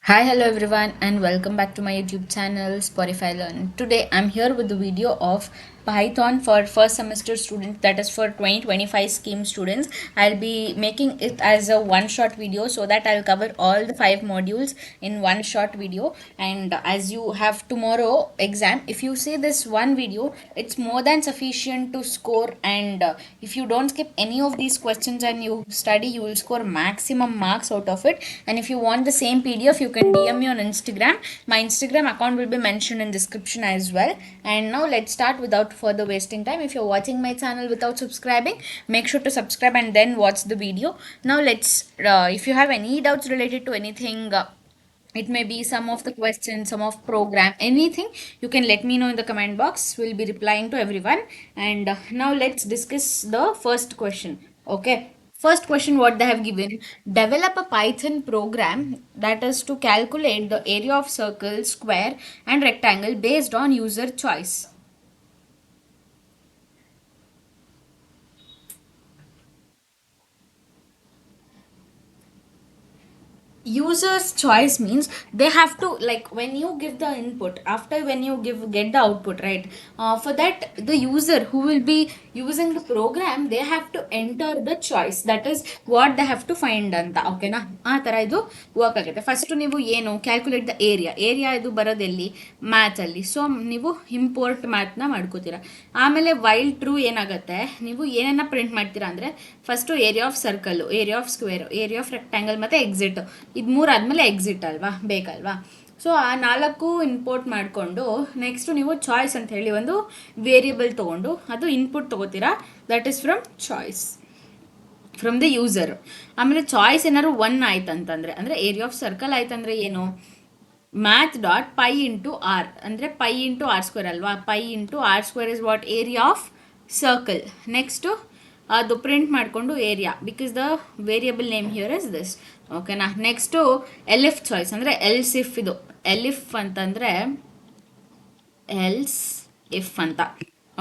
Hi, hello everyone, and welcome back to my YouTube channel Spotify Learn. Today I'm here with the video of Python for first semester students, that is for 2025 scheme students. I'll be making it as a one shot video so that I'll cover all the five modules in one short video. And as you have tomorrow exam, if you see this one video, it's more than sufficient to score. And if you don't skip any of these questions and you study, you will score maximum marks out of it. And if you want the same PDF, you can DM me on Instagram. My Instagram account will be mentioned in description as well. And now let's start without further wasting time. If you're watching my channel without subscribing, make sure to subscribe and then watch the video. Now let's if you have any doubts related to anything, it may be some of the questions, some of program, anything, you can let me know in the comment box. We'll be replying to everyone. And now let's discuss the first question. Okay, first question, what they have given: develop a Python program that is to calculate the area of circle, square and rectangle based on user choice. User's choice means they have to, like, when you give the input, after when you give get the output, right? For that, the user who will be using the program, they have to enter the choice, that is what they have to find ಅಂತ. ಓಕೆನಾ? ಆ ಥರ ಇದು work ಆಗುತ್ತೆ. First ನೀವು ಏನು calculate the area ಇದು ಬರೋದೆಲ್ಲಿ ಮ್ಯಾಥಲ್ಲಿ. So ನೀವು ಇಂಪೋರ್ಟ್ ಮ್ಯಾಥ್ನ ಮಾಡ್ಕೋತೀರಾ. ಆಮೇಲೆ ವೈಲ್ ಟ್ರೂ ಏನಾಗುತ್ತೆ, ನೀವು ಏನನ್ನ ಪ್ರಿಂಟ್ ಮಾಡ್ತೀರಾ ಅಂದರೆ first area of circle, area of square, area of rectangle ಮತ್ತು ಎಕ್ಸಿಟ್. ಇದು ಮೂರಾದ್ಮೇಲೆ ಎಕ್ಸಿಟ್ ಅಲ್ವಾ, ಬೇಕಲ್ವಾ? ಸೊ ಆ ನಾಲ್ಕು ಇಂಪೋರ್ಟ್ ಮಾಡಿಕೊಂಡು ನೆಕ್ಸ್ಟು ನೀವು ಚಾಯ್ಸ್ ಅಂತ ಹೇಳಿ ಒಂದು ವೇರಿಯಬಲ್ ತೊಗೊಂಡು ಅದು ಇನ್ಪುಟ್ ತೊಗೋತೀರಾ. That is from choice, from the user. ಆಮೇಲೆ ಚಾಯ್ಸ್ ಏನಾದ್ರು ಒನ್ ಆಯ್ತಂತಂದರೆ, ಅಂದರೆ ಏರಿಯಾ ಆಫ್ ಸರ್ಕಲ್ ಆಯ್ತಂದರೆ ಏನು, math dot pi into r, ಅಂದರೆ ಪೈ ಇಂಟು ಆರ್ ಸ್ಕ್ವೇರ್ ಅಲ್ವಾ. Pi into r square is what, area of circle. Next ಅದು print ಮಾಡಿಕೊಂಡು area, because the variable name here is this. ಓಕೆನಾ? Next elif choice, ಅಂದರೆ else if. ಇದು elif ಅಂತಂದರೆ else if ಅಂತ.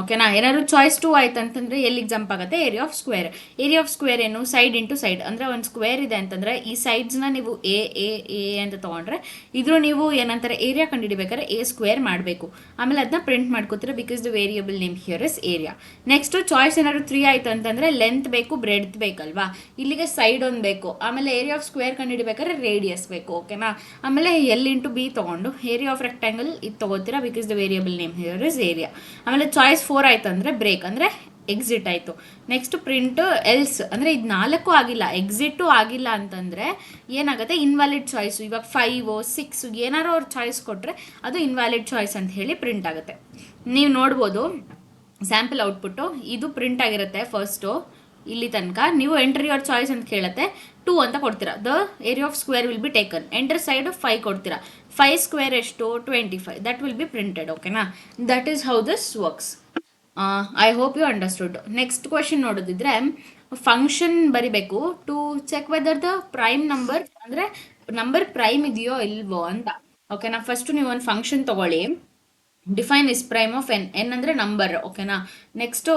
ಓಕೆನಾ? ಏನಾದ್ರು ಚಾಯ್ಸ್ ಟು ಆಯ್ತು ಅಂತಂದರೆ ಎಲ್ಲಿಗೆ ಜಂಪ್ ಆಗುತ್ತೆ, area of square. Area of square ಏನು, ಸೈಡ್ ಇಂಟು ಸೈಡ್. ಅಂದರೆ ಒಂದು ಸ್ಕ್ವೇರ್ ಇದೆ ಅಂತಂದರೆ ಈ ಸೈಡ್ಸ್ನ ನೀವು ಎ ಎ ಎ ಅಂತ ತೊಗೊಂಡ್ರೆ ಇದ್ರೂ ನೀವು ಏನಂತಾರೆ, ಏರಿಯಾ ಕಂಡುಹಿಡಿಬೇಕಾದ್ರೆ ಎ ಸ್ಕ್ವೇರ್ ಮಾಡಬೇಕು. ಆಮೇಲೆ ಅದನ್ನ ಪ್ರಿಂಟ್ ಮಾಡ್ಕೋತೀರ, because the variable name here is area. Next choice ಏನಾದ್ರು 3 ಆಯ್ತು ಅಂತಂದರೆ ಲೆಂತ್ ಬೇಕು, ಬ್ರೆಡ್ತ್ ಬೇಕಲ್ವಾ. ಇಲ್ಲಿಗೆ ಸೈಡ್ ಒಂದು ಬೇಕು. ಆಮೇಲೆ ಏರಿಯಾ ಆಫ್ ಸ್ಕ್ವೇರ್ ಕಂಡುಹಿಡಿಬೇಕಾದ್ರೆ ರೇಡಿಯಸ್ ಬೇಕು. ಓಕೆನಾ? ಆಮೇಲೆ ಎಲ್ ಇಂಟು ಬಿ ತೊಗೊಂಡು ಏರಿಯಾ ಆಫ್ ರೆಕ್ಟ್ಯಾಂಗಲ್ ಇದು ತೊಗೋತೀರಾ, because the variable name here is area. ಆಮೇಲೆ ಚಾಯ್ಸ್ 4 ಆಯ್ತು ಅಂದರೆ ಬ್ರೇಕ್, ಅಂದರೆ ಎಕ್ಸಿಟ್ ಆಯಿತು. ನೆಕ್ಸ್ಟ್ ಪ್ರಿಂಟ್ ಎಲ್ಸ್, ಅಂದರೆ ಇದು 4 ಆಗಿಲ್ಲ, ಎಕ್ಸಿಟು ಆಗಿಲ್ಲ ಅಂತಂದರೆ ಏನಾಗುತ್ತೆ, ಇನ್ವ್ಯಾಲಿಡ್ ಚಾಯ್ಸು. ಇವಾಗ 5 6 ಏನಾರು ಅವ್ರು ಚಾಯ್ಸ್ ಕೊಟ್ಟರೆ ಅದು ಇನ್ವ್ಯಾಲಿಡ್ ಚಾಯ್ಸ್ ಅಂತ ಹೇಳಿ ಪ್ರಿಂಟ್ ಆಗುತ್ತೆ. ನೀವು ನೋಡ್ಬೋದು ಸ್ಯಾಂಪಲ್ ಔಟ್ಪುಟ್ಟು, ಇದು ಪ್ರಿಂಟ್ ಆಗಿರುತ್ತೆ ಫಸ್ಟು. ಇಲ್ಲಿ ತನಕ ನೀವು ಎಂಟರ್ ಯುವರ್ ಚಾಯ್ಸ್ ಅಂತ ಕೇಳುತ್ತೆ, 2 ಅಂತ ಕೊಡ್ತೀರಾ. The area of square will be taken. Enter side 5 ಕೊಡ್ತೀರಾ. 5 ಸ್ಕ್ವೇರ್ ಎಷ್ಟು, 25. That will be printed. ಓಕೆನಾ? That is how this works. I hope you understood. Next question ನೋಡೋದಿದ್ರೆ, ಫಂಕ್ಷನ್ ಬರಿಬೇಕು to check whether the prime number, ಅಂದರೆ number prime ಇದೆಯೋ ಇಲ್ವೋ ಅಂತ. ಓಕೆನಾ? ಫಸ್ಟ್ ನೀವು ಒಂದು ಫಂಕ್ಷನ್ ತಗೊಳ್ಳಿ. Define is prime of n. N ಅಂದರೆ ನಂಬರ್. ಓಕೆನಾ? ನೆಕ್ಸ್ಟು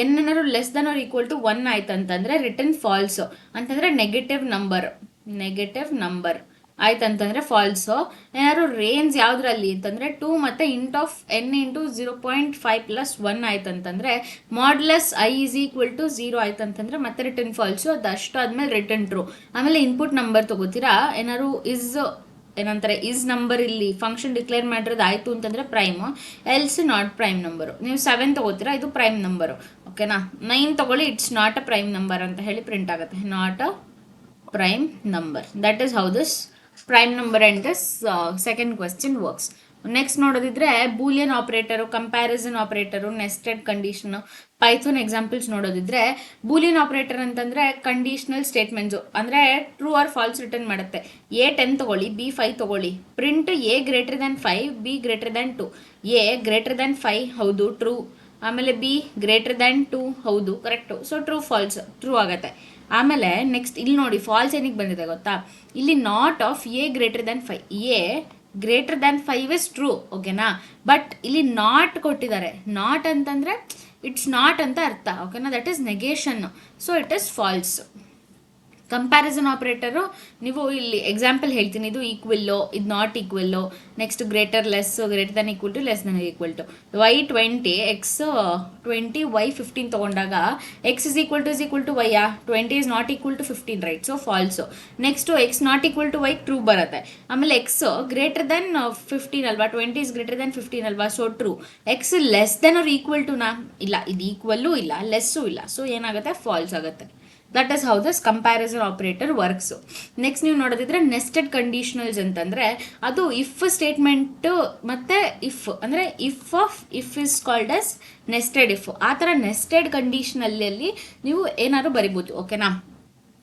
ಎನ್ ಏನಾದ್ರು less Dhan R equal to 1 ಆಯ್ತು ಅಂತಂದರೆ ರಿಟರ್ನ್ ಫಾಲ್ಸು, ಅಂತಂದರೆ ನೆಗೆಟಿವ್ ನಂಬರ್. ನೆಗೆಟಿವ್ ನಂಬರ್ ಆಯ್ತಂತಂದರೆ ಫಾಲ್ಸು. ಏನಾದ್ರು ರೇಂಜ್ ಯಾವುದ್ರಲ್ಲಿ ಅಂತಂದರೆ 2 ಮತ್ತು int of n into 0.5 plus 1 ಆಯ್ತಂತಂದರೆ modulus i is equal to 0 ಆಯ್ತಂತಂದರೆ ಮತ್ತೆ ರಿಟರ್ನ್ ಫಾಲ್ಸು. ಅದು ಅಷ್ಟು ಆದಮೇಲೆ ರಿಟರ್ನ್ ಟ್ರೂ. ಆಮೇಲೆ ಇನ್ಪುಟ್ ನಂಬರ್ ತೊಗೋತೀರಾ. ಏನಾದ್ರು ಇಸ್ ಏನಂತಾರೆ, ಇಸ್ ನಂಬರ್ ಇಲ್ಲಿ ಫಂಕ್ಷನ್ ಡಿಕ್ಲೇರ್ ಮಾಡಿರೋದು ಆಯಿತು ಅಂತಂದರೆ prime, else not prime number. ನೀವು 7 ತೊಗೋತೀರಾ, ಇದು ಪ್ರೈಮ್ ನಂಬರು. ಓಕೆನಾ? 9 ತೊಗೊಳ್ಳಿ, it's not a prime number ಅಂತ ಹೇಳಿ ಪ್ರಿಂಟ್ ಆಗುತ್ತೆ, not a prime number. That is how this prime number and this second question works. Next ನೋಡೋದಿದ್ರೆ boolean operator, comparison operator, nested condition, Python examples ನೋಡೋದಿದ್ರೆ, boolean operator ಅಂತಂದರೆ conditional statements, ಅಂದರೆ true or false return ಮಾಡುತ್ತೆ. A 10 ತೊಗೊಳ್ಳಿ, b 5 ತೊಗೊಳ್ಳಿ. Print a greater than 5, b greater than 2. A greater than 5 ಹೌದು, true. ಆಮೇಲೆ b greater than 2 ಹೌದು, correct. So true false, true ಆಗುತ್ತೆ. ಆಮೇಲೆ ನೆಕ್ಸ್ಟ್ ಇಲ್ಲಿ ನೋಡಿ, ಫಾಲ್ಸ್ ಏನಕ್ಕೆ ಬಂದಿದೆ ಗೊತ್ತಾ, ಇಲ್ಲಿ not of a greater than 5. A greater than 5 is true. ಓಕೆನಾ? ಬಟ್ ಇಲ್ಲಿ ನಾಟ್ ಕೊಟ್ಟಿದ್ದಾರೆ. ನಾಟ್ ಅಂತಂದರೆ ಇಟ್ಸ್ ನಾಟ್ ಅಂತ ಅರ್ಥ. ಓಕೆನಾ? That is negation. So it is false. Comparison operator ನೀವು ಇಲ್ಲಿ ಎಕ್ಸಾಂಪಲ್ ಹೇಳ್ತೀನಿ, ಇದು ಈಕ್ವಲ್ಲೋ, ಇದು ನಾಟ್ ಈಕ್ವಲ್ಲೋ, next greater less, greater than equal to, less than equal to. y20 x20 y15 ತೊಗೊಂಡಾಗ x is equal to y, 20 is not equal to 15, right? So false. Next x not equal to y true ಬರುತ್ತೆ. ಆಮೇಲೆ x greater than 15 ಅಲ್ವಾ, 20 is greater than 15 ಅಲ್ವಾ, so true. x less than or equal to ಇಲ್ಲ, ಇದು ಈಕ್ವಲ್ಲೂ ಇಲ್ಲ, ಲೆಸ್ಸೂ ಇಲ್ಲ, so ಏನಾಗುತ್ತೆ, false ಆಗುತ್ತೆ. That is how this comparison operator works. Next ನೀವು ನೋಡೋದಿದ್ರೆ ನೆಸ್ಟೆಡ್ ಕಂಡೀಷನಲ್ಸ್ ಅಂತಂದರೆ ಅದು ಇಫ್ ಸ್ಟೇಟ್ಮೆಂಟ್ ಮತ್ತು ಇಫ್ ಅಂದರೆ if is called as nested if. ಆ ಥರ ನೆಸ್ಟೆಡ್ ಕಂಡೀಷನಲ್ಲಿ ನೀವು ಏನಾದ್ರು ಬರಿಬೋದು, ಓಕೆನಾ?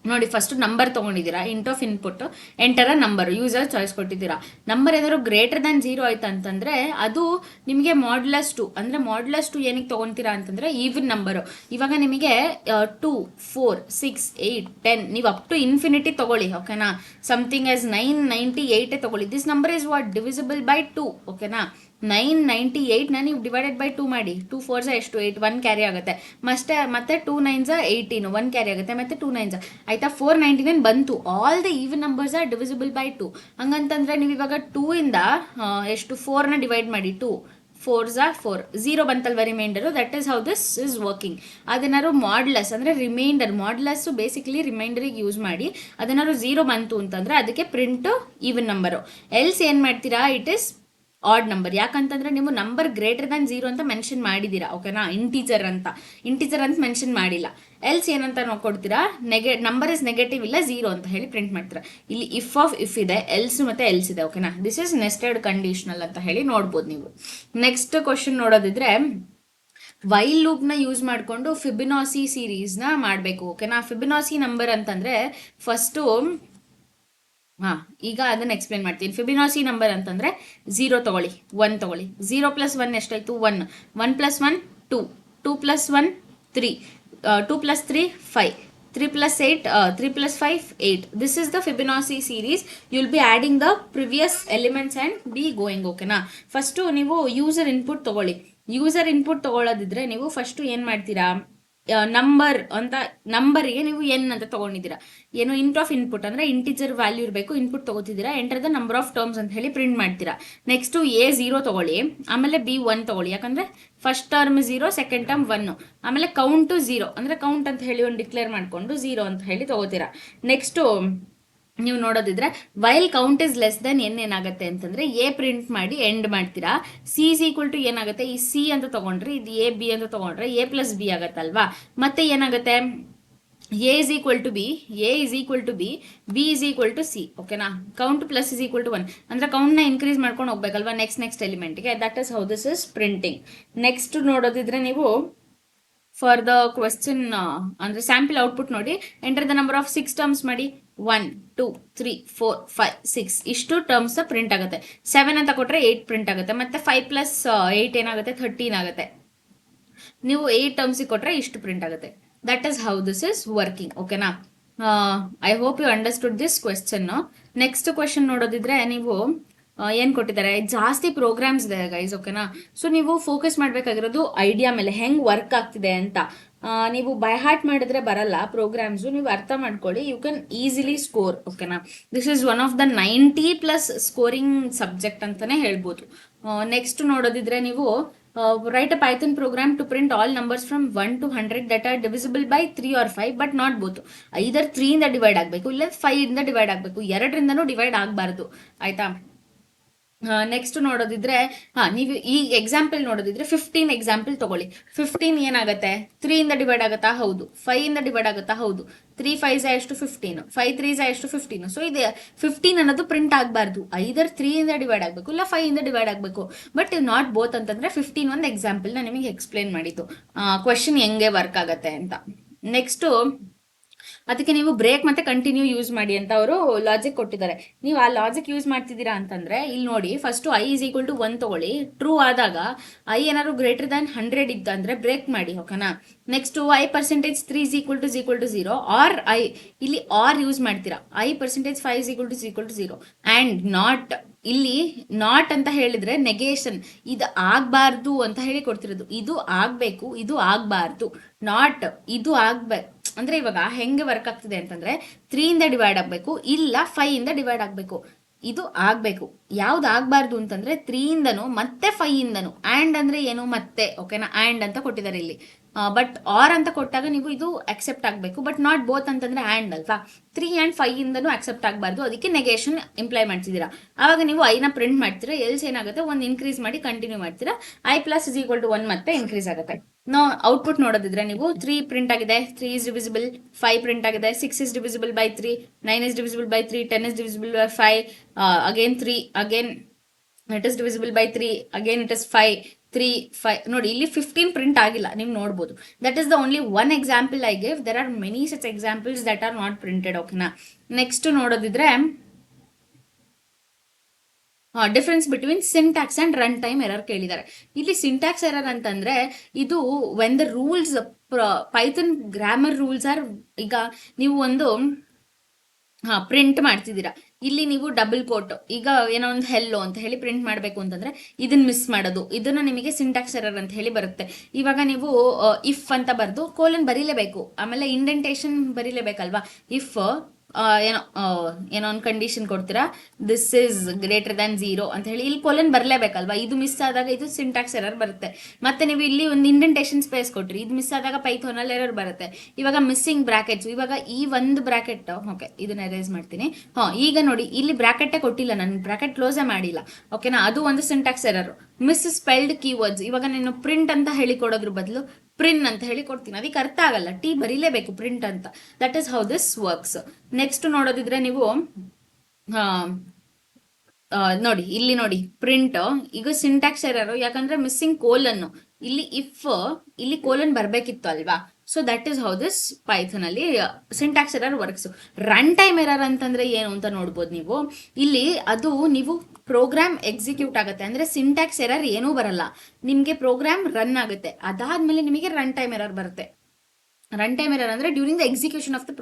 ನೋಡಿ, ಫಸ್ಟ್ ನಂಬರ್ ತೊಗೊಂಡಿದ್ದೀರಾ, int of input, enter number, user choice ಕೊಟ್ಟಿದ್ದೀರಾ. ನಂಬರ್ ಏನಾದ್ರು ಗ್ರೇಟರ್ ದ್ಯಾನ್ 0 ಆಯ್ತು ಅಂತಂದರೆ ಅದು ನಿಮಗೆ ಮಾಡ್ಯುಲಸ್ 2, ಅಂದರೆ ಮಾಡ್ಯುಲಸ್ 2 ಏನಕ್ಕೆ ತೊಗೊತೀರಾ ಅಂತಂದರೆ ಈವನ್ ನಂಬರು. ಇವಾಗ ನಿಮಗೆ 2, 4, 6, 8, 10 ನೀವು ಅಪ್ ಟು ಇನ್ಫಿನಿಟಿ ತೊಗೊಳ್ಳಿ, ಓಕೆನಾ? ಸಮಥಿಂಗ್ ಆಸ್ 998 ತೊಗೊಳ್ಳಿ. This number is what divisible by 2, ಓಕೆನಾ? 998ನ ನೀವು ಡಿವೈಡೆಡ್ ಬೈ 2 ಮಾಡಿ. 2 4 ಎಷ್ಟು, 8, 1 ಕ್ಯಾರಿ ಆಗುತ್ತೆ. ಮತ್ತೆ 2 9 18, 1 ಕ್ಯಾರಿ ಆಗುತ್ತೆ, ಮತ್ತೆ 2 9 ಆಯ್ತಾ, 499 ಬಂತು. All the even numbers are divisible by 2. ಹಂಗಂತಂದ್ರೆ ನೀವು ಇವಾಗ 2 ಇಂದ ಎಷ್ಟು 4ನ ಡಿವೈಡ್ ಮಾಡಿ, 2 4 4, 0 ಬಂತಲ್ವ reminder. That is how this is working. ಅದೇನಾದ್ರು ಮಾಡ್ಯುಲಸ್ ಅಂದರೆ ರಿಮೈಂಡರ್, ಮಾಡ್ಯುಲಸ್ಸು ಬೇಸಿಕಲಿ ರಿಮೈಂಡರಿಗೆ ಯೂಸ್ ಮಾಡಿ. ಅದೇನಾದ್ರು 0 ಬಂತು ಅಂತಂದರೆ ಅದಕ್ಕೆ ಪ್ರಿಂಟು ಈವನ್ ನಂಬರು. ಎಲ್ಸ್ ಏನು ಮಾಡ್ತೀರಾ, ಇಟ್ ಇಸ್ ಆಡ್ ನಂಬರ್. ಯಾಕಂತಂದ್ರೆ ನೀವು ನಂಬರ್ ಗ್ರೇಟರ್ ದ್ಯಾನ್ 0 ಅಂತ ಮೆನ್ಷನ್ ಮಾಡಿದ್ದೀರಾ, ಓಕೆನಾ? ಇಂಟೀಜರ್ ಅಂತ ಮೆನ್ಷನ್ ಮಾಡಿಲ್ಲ. ಎಲ್ಸ್ ಏನಂತ ನಾವು ಕೊಡ್ತೀರಾ, ನಂಬರ್ ಇಸ್ ನೆಗೆಟಿವ್ ಇಲ್ಲ 0 ಅಂತ ಹೇಳಿ ಪ್ರಿಂಟ್ ಮಾಡ್ತೀರಾ. ಇಲ್ಲಿ ಇಫ್ ಆಫ್ ಇಫ್ ಇದೆ, ಎಲ್ಸ್ ಮತ್ತೆ ಎಲ್ಸ್ ಇದೆ, ಓಕೆನಾ? ದಿಸ್ ಇಸ್ ನೆಸ್ಟೆಡ್ ಕಂಡೀಷನಲ್ ಅಂತ ಹೇಳಿ ನೋಡ್ಬೋದು ನೀವು. ನೆಕ್ಸ್ಟ್ ಕ್ವಶನ್ ನೋಡೋದಿದ್ರೆ ವೈಲ್ ಲೂಪ್ನ ಯೂಸ್ ಮಾಡಿಕೊಂಡು ಫಿಬಿನಾಸಿ ಸೀರೀಸ್ನ ಮಾಡಬೇಕು, ಓಕೆನಾ? ಫಿಬಿನಾಸಿ ನಂಬರ್ ಅಂತಂದರೆ ಫಸ್ಟು ಈಗ ಅದನ್ನು ಎಕ್ಸ್ಪ್ಲೇನ್ ಮಾಡ್ತೀನಿ. ಫಿಬಿನಾಸಿ ನಂಬರ್ ಅಂತಂದರೆ 0 ತೊಗೊಳ್ಳಿ, 1 ತೊಗೊಳ್ಳಿ. 0 + 1 ಎಷ್ಟಾಯಿತು, 1. 1 + 1 2, 2 + 1 3, 2 + 3 5, 3 + 8 3 + 5 8. This is the Fibonacci series. You will be adding the previous elements and be going, ಓಕೆನಾ? ಫಸ್ಟು ನೀವು ಯೂಸರ್ ಇನ್ಪುಟ್ ತೊಗೊಳ್ಳಿ. ಯೂಸರ್ ಇನ್ಪುಟ್ ತೊಗೊಳ್ಳೋದಿದ್ರೆ ನೀವು ಫಸ್ಟು ಏನು ಮಾಡ್ತೀರಾ, ನಂಬರ್ ಅಂತ, ನಂಬರಿಗೆ ನೀವು ಎನ್ ಅಂತ ತೊಗೊಂಡಿದ್ದೀರಾ. ಏನು ಇಂಟ್ ಆಫ್ ಇನ್ಪುಟ್ ಅಂದರೆ ಇಂಟಿಜರ್ ವ್ಯಾಲ್ಯೂ ಇರಬೇಕು, ಇನ್ಪುಟ್ ತೊಗೋತಿದ್ದೀರಾ. Enter the number of terms ಅಂತ ಹೇಳಿ ಪ್ರಿಂಟ್ ಮಾಡ್ತೀರಾ. ನೆಕ್ಸ್ಟು A0 ತೊಗೊಳ್ಳಿ, ಆಮೇಲೆ B1 ತೊಗೊಳ್ಳಿ. ಯಾಕಂದರೆ ಫಸ್ಟ್ ಟರ್ಮ್ 0, ಸೆಕೆಂಡ್ ಟರ್ಮ್ 1, ಆಮೇಲೆ ಕೌಂಟು 0 ಅಂದರೆ ಕೌಂಟ್ ಅಂತ ಹೇಳಿ ಒಂದು ಡಿಕ್ಲೇರ್ ಮಾಡಿಕೊಂಡು 0 ಅಂತ ಹೇಳಿ ತೊಗೋತೀರಾ. ನೆಕ್ಸ್ಟು ನೀವು ನೋಡೋದಿದ್ರೆ while count is less than n ಏನಾಗುತ್ತೆ ಅಂತಂದರೆ ಎ ಪ್ರಿಂಟ್ ಮಾಡಿ ಎಂಡ್ ಮಾಡ್ತೀರಾ. ಸಿ ಇಸ್ ಈಕ್ವಲ್ ಟು ಏನಾಗುತ್ತೆ, ಈ ಸಿ ಅಂತ ತೊಗೊಂಡ್ರೆ ಇದು ಎ ಬಿ ಅಂತ ತೊಗೊಂಡ್ರೆ A + B ಆಗುತ್ತಲ್ವಾ. ಮತ್ತೆ ಏನಾಗುತ್ತೆ, a is equal to b, a is equal to b, b is equal to c, ಓಕೆನಾ? Count plus is equal to 1 ಅಂದರೆ ಕೌಂಟ್ನ ಇನ್ಕ್ರೀಸ್ ಮಾಡ್ಕೊಂಡು ಹೋಗ್ಬೇಕಲ್ವಾ ನೆಕ್ಸ್ಟ್ ಎಲಿಮೆಂಟ್ಗೆ. That is how this is printing. Next ನೋಡೋದಿದ್ರೆ ನೀವು ಫಾರ್ ದ ಕ್ವೆಶ್ಚನ್ ಅಂದರೆ sample output ನೋಡಿ. Enter the number of 6 terms ಮಾಡಿ. 1 2 3 4 5 6 ಇಷ್ಟು ಟರ್ಮ್ಸ್ ಪ್ರಿಂಟ್ ಆಗುತ್ತೆ. 7 ಅಂತ ಕೊಟ್ಟರೆ 8 ಪ್ರಿಂಟ್ ಆಗುತ್ತೆ. ಮತ್ತೆ 5 + 8 ಏನಾಗುತ್ತೆ, 13 ಆಗುತ್ತೆ. ನೀವು 8 ಟರ್ಮ್ಸಿಗೆ ಕೊಟ್ಟರೆ ಇಷ್ಟು ಪ್ರಿಂಟ್ ಆಗುತ್ತೆ. That is how this is working, ಓಕೆನಾ? I hope you understood this question. Next question ನೋಡೋದಿದ್ರೆ ನೀವು ಏನು ಕೊಟ್ಟಿದ್ದಾರೆ, ಜಾಸ್ತಿ ಪ್ರೋಗ್ರಾಮ್ಸ್ ಇದೆ ಗೈಸ್, ಓಕೆನಾ? ಸೊ ನೀವು ಫೋಕಸ್ ಮಾಡಬೇಕಾಗಿರೋದು ಐಡಿಯಾ ಮೇಲೆ, ಹೆಂಗೆ ವರ್ಕ್ ಆಗ್ತಿದೆ ಅಂತ. ನೀವು ಬೈ ಹಾರ್ಟ್ ಮಾಡಿದ್ರೆ ಬರಲ್ಲ ಪ್ರೋಗ್ರಾಮ್ಸು, ನೀವು ಅರ್ಥ ಮಾಡ್ಕೊಳ್ಳಿ. ಯು ಕ್ಯಾನ್ ಈಸಿಲಿ ಸ್ಕೋರ್, ಓಕೆನಾ? This is one of the 90+ scoring subject ಅಂತಲೇ ಹೇಳ್ಬೋದು. ನೆಕ್ಸ್ಟ್ ನೋಡೋದಿದ್ರೆ ನೀವು write a Python program to print all numbers from 1 to 100 that are divisible by 3 or 5 but not both. either 3 ಇಂದ divide ಆಗಬೇಕು, ಇಲ್ಲ 5 ಇಂದ divide ಆಗಬೇಕು, ಎರಡರಿಂದನೂ ಡಿವೈಡ್ ಆಗಬಾರ್ದು, ಆಯ್ತಾ? ನೆಕ್ಸ್ಟ್ ನೋಡೋದಿದ್ರೆ ನೀವು ಈ ಎಕ್ಸಾಂಪಲ್ ನೋಡೋದಿದ್ರೆ 15 ಎಕ್ಸಾಂಪಲ್ ತಗೊಳ್ಳಿ. 15 ಏನಾಗುತ್ತೆ, 3 ಇಂದ ಡಿವೈಡ್ ಆಗುತ್ತಾ, ಹೌದು. 5 ಇಂದ ಡಿವೈಡ್ ಆಗುತ್ತಾ, ಹೌದು. 3 5 ಎಷ್ಟು 15, 5 3 ಎಷ್ಟು 15. ಸೊ ಇದೆ 15 ಅನ್ನೋದು ಪ್ರಿಂಟ್ ಆಗಬಾರ್ದು. ಐದರ್ 3 ಇಂದ ಡಿವೈಡ್ ಆಗಬೇಕು, ಇಲ್ಲ 5 ಇಂದ ಡಿವೈಡ್ ಆಗಬೇಕು, ಬಟ್ ನಾಟ್ ಬೋತ್ ಅಂತಂದ್ರೆ 15 ಒಂದು ಎಕ್ಸಾಂಪಲ್ನ ನಿಮಗೆ ಎಕ್ಸ್ಪ್ಲೇನ್ ಮಾಡಿದ್ದು, ಕ್ವೆಶನ್ ಹೆಂಗೆ ವರ್ಕ್ ಆಗುತ್ತೆ ಅಂತ. ನೆಕ್ಸ್ಟು ಅದಕ್ಕೆ ನೀವು ಬ್ರೇಕ್ ಮತ್ತೆ ಕಂಟಿನ್ಯೂ ಯೂಸ್ ಮಾಡಿ ಅಂತ ಅವರು ಲಾಜಿಕ್ ಕೊಟ್ಟಿದ್ದಾರೆ. ನೀವು ಆ ಲಾಜಿಕ್ ಯೂಸ್ ಮಾಡ್ತಿದ್ದೀರಾ ಅಂತಂದ್ರೆ ಇಲ್ಲಿ ನೋಡಿ, ಫಸ್ಟು i = 1 ತಗೊಳ್ಳಿ. ಟ್ರೂ ಆದಾಗ i ಏನಾದ್ರು ಗ್ರೇಟರ್ ದ್ಯಾನ್ 100 ಇತ್ತು ಅಂದ್ರೆ ಬ್ರೇಕ್ ಮಾಡಿ, ಓಕೆನಾ? ನೆಕ್ಸ್ಟ್ i % 3 = 0 ಆರ್ i, ಇಲ್ಲಿ ಆರ್ ಯೂಸ್ ಮಾಡ್ತೀರಾ. i % 5 = 0 ಆ್ಯಂಡ್ ನಾಟ್, ಇಲ್ಲಿ ನಾಟ್ ಅಂತ ಹೇಳಿದ್ರೆ ನೆಗೇಷನ್, ಇದು ಆಗಬಾರ್ದು ಅಂತ ಹೇಳಿ ಕೊಡ್ತಿರೋದು. ಇದು ಆಗಬೇಕು, ಇದು ಆಗಬಾರ್ದು. ನಾಟ್ ಇದು ಆಗ್ಬೇಕು, ಅಂದ್ರೆ ಇವಾಗ ಹೆಂಗೆ ವರ್ಕ್ ಆಗ್ತಿದೆ ಅಂತಂದ್ರೆ 3 ಇಂದ ಡಿವೈಡ್ ಆಗಬೇಕು, ಇಲ್ಲ 5 ಇಂದ ಡಿವೈಡ್ ಆಗಬೇಕು. ಇದು ಆಗ್ಬೇಕು. ಯಾವ್ದು ಆಗ್ಬಾರ್ದು ಅಂತಂದ್ರೆ 3 ಇಂದನು ಮತ್ತೆ 5 ಇಂದನು. ಆ್ಯಂಡ್ ಅಂದ್ರೆ ಏನು ಮತ್ತೆ, ಓಕೆನಾ, ಆ್ಯಂಡ್ ಅಂತ ಕೊಟ್ಟಿದ್ದಾರೆ ಇಲ್ಲಿ. ಬಟ್ ಆರ್ ಅಂತ ಕೊಟ್ಟಾಗ ನೀವು ಇದು ಅಕ್ಸೆಪ್ಟ್ ಆಗಬೇಕು, ಬಟ್ ನಾಟ್ ಬೋತ್ ಅಂತಂದ್ರೆ ಆ್ಯಂಡ್ ಅಲ್ವಾ. 3 ಆ್ಯಂಡ್ 5 ಇಂದನೂ ಅಕ್ಸೆಪ್ಟ್ ಆಗಬಾರ್ದು, ಅದಕ್ಕೆ ನೆಗೇಷನ್ ಇಂಪ್ಲೈ ಮಾಡ್ತಿದ್ದೀರಾ. ಆವಾಗ ನೀವು ಐನ ಪ್ರಿಂಟ್ ಮಾಡ್ತೀರಾ, ಎಲ್ಸ್ ಏನಾಗುತ್ತೆ, ಒಂದು ಇನ್ಕ್ರೀಸ್ ಮಾಡಿ ಕಂಟಿನ್ಯೂ ಮಾಡ್ತೀರಾ, i plus is equal to 1 ಮತ್ತೆ ಇನ್ಕ್ರೀಸ್ ಆಗುತ್ತೆ. ನಾವು ಔಟ್ಪುಟ್ ನೋಡೋದಿದ್ರೆ ನೀವು 3 ಪ್ರಿಂಟ್ ಆಗಿದೆ, 3 ಇಸ್ ಡಿವಿಸಿಬಲ್, 5 ಪ್ರಿಂಟ್ ಆಗಿದೆ, 6 is divisible by 3, 9 is divisible by 3, 10 is divisible by 5, again 3, again it is divisible by 3, again it is 5, 3, 5. ನೋಡಿ ಇಲ್ಲಿ 15 ಪ್ರಿಂಟ್ ಆಗಿಲ್ಲ, ನೀವು ನೋಡ್ಬೋದು. That is the only one example I give. There are many such examples that are not printed, ಓಕೆನಾ. Next ನೋಡೋದಿದ್ರೆ difference between syntax and run time error ಕೇಳಿದ್ದಾರೆ. ಇಲ್ಲಿ syntax error ಅಂತಂದ್ರೆ ಇದು when the rules, Python grammar rules are, ಈಗ ನೀವು ಒಂದು print ಮಾಡ್ತಿದ್ದೀರಾ, ಇಲ್ಲಿ ನೀವು ಡಬಲ್ ಕೋಟ್, ಈಗ ಏನೋ ಒಂದು ಹೆಲ್ಲೋ ಅಂತ ಹೇಳಿ ಪ್ರಿಂಟ್ ಮಾಡಬೇಕು ಅಂತಂದ್ರೆ ಇದನ್ನ ಮಿಸ್ ಮಾಡೋದು, ಇದನ್ನ ನಿಮಗೆ ಸಿಂಟ್ಯಾಕ್ಸ್ ಎರರ್ ಅಂತ ಹೇಳಿ ಬರುತ್ತೆ. ಇವಾಗ ನೀವು ಇಫ್ ಅಂತ ಬರೆದು ಕೋಲನ್ ಬರೀಲೇಬೇಕು, ಆಮೇಲೆ ಇಂಡೆಂಟೇಷನ್ ಬರೀಲೇಬೇಕಲ್ವಾ. ಇಫ್ ಏನೋ ಒಂದು ಕಂಡೀಷನ್ ಕೊಡ್ತೀರಾ, ದಿಸ್ ಇಸ್ ಗ್ರೇಟರ್ ದ್ಯಾನ್ 0 ಅಂತ ಹೇಳಿ, ಇಲ್ಲಿ ಕೋಲನ್ ಬರಲೇಬೇಕಲ್ವಾ. ಇದು ಮಿಸ್ ಆದಾಗ ಇದು ಸಿಂಟ್ಯಾಕ್ಸ್ ಎರರ್ ಬರುತ್ತೆ. ಮತ್ತೆ ನೀವು ಇಲ್ಲಿ ಒಂದು ಇಂಡೆಂಟೇಷನ್ ಸ್ಪೇಸ್ ಕೊಟ್ರಿ, ಇದು ಮಿಸ್ ಆದಾಗ ಪೈಥಾನಲ್ಲಿ ಎರರ್ ಬರುತ್ತೆ. ಇವಾಗ ಮಿಸ್ಸಿಂಗ್ ಬ್ರಾಕೆಟ್ಸ್, ಇವಾಗ ಈ ಒಂದು ಬ್ರಾಕೆಟ್, ಓಕೆ ಇದನ್ನ ಎರೇಸ್ ಮಾಡ್ತೀನಿ. ಈಗ ನೋಡಿ ಇಲ್ಲಿ ಬ್ರಾಕೆಟೇ ಕೊಟ್ಟಿಲ್ಲ, ನಾನು ಬ್ರಾಕೆಟ್ ಕ್ಲೋಸೇ ಮಾಡಿಲ್ಲ, ಓಕೆನಾ, ಅದು ಒಂದು syntax error. Miss spelled keywords, ಇವಾಗ ನಾನು ಪ್ರಿಂಟ್ ಅಂತ ಹೇಳಿ ಕೊಡೋದ್ರ ಬದಲು ಪ್ರಿನ್ ಅಂತ ಹೇಳಿ ಕೊಡ್ತೀನಿ, ಅದಕ್ಕೆ ಅರ್ಥ ಆಗಲ್ಲ, ಟಿ ಬರೀಲೇಬೇಕು ಪ್ರಿಂಟ್ ಅಂತ. That is how this works. Next ನೋಡೋದಿದ್ರೆ ನೀವು ನೋಡಿ ಇಲ್ಲಿ ನೋಡಿ ಪ್ರಿಂಟ್, ಈಗ ಸಿಂಟ್ಯಾಕ್ಸ್ ಎರರ್, ಯಾಕಂದ್ರೆ ಮಿಸ್ಸಿಂಗ್ ಕೋಲನ್, ಇಲ್ಲಿ ಇಫ್ ಇಲ್ಲಿ ಕೋಲನ್ ಬರ್ಬೇಕಿತ್ತು ಅಲ್ವಾ. So that is how this Python ಅಲ್ಲಿ syntax error works. Run time error ಅಂತಂದ್ರೆ ಏನು ಅಂತ ನೋಡ್ಬೋದು ನೀವು ಇಲ್ಲಿ. ಅದು ನೀವು ಪ್ರೋಗ್ರಾಮ್ ಎಕ್ಸಿಕ್ಯೂಟ್ ಆಗುತ್ತೆ ಅಂದ್ರೆ ಸಿಂಟ್ಯಾಕ್ಸ್ ಎರರ್ ಏನೂ ಬರಲ್ಲ, ನಿಮಗೆ ಪ್ರೋಗ್ರಾಮ್ ರನ್ ಆಗುತ್ತೆ, ಅದಾದ್ಮೇಲೆ ನಿಮಗೆ ರನ್ ಟೈಮ್ ಎರರ್ ಬರುತ್ತೆ. ರನ್ ಟೈಮ್ ಎರರ್ ಅಂದ್ರೆ during the execution of the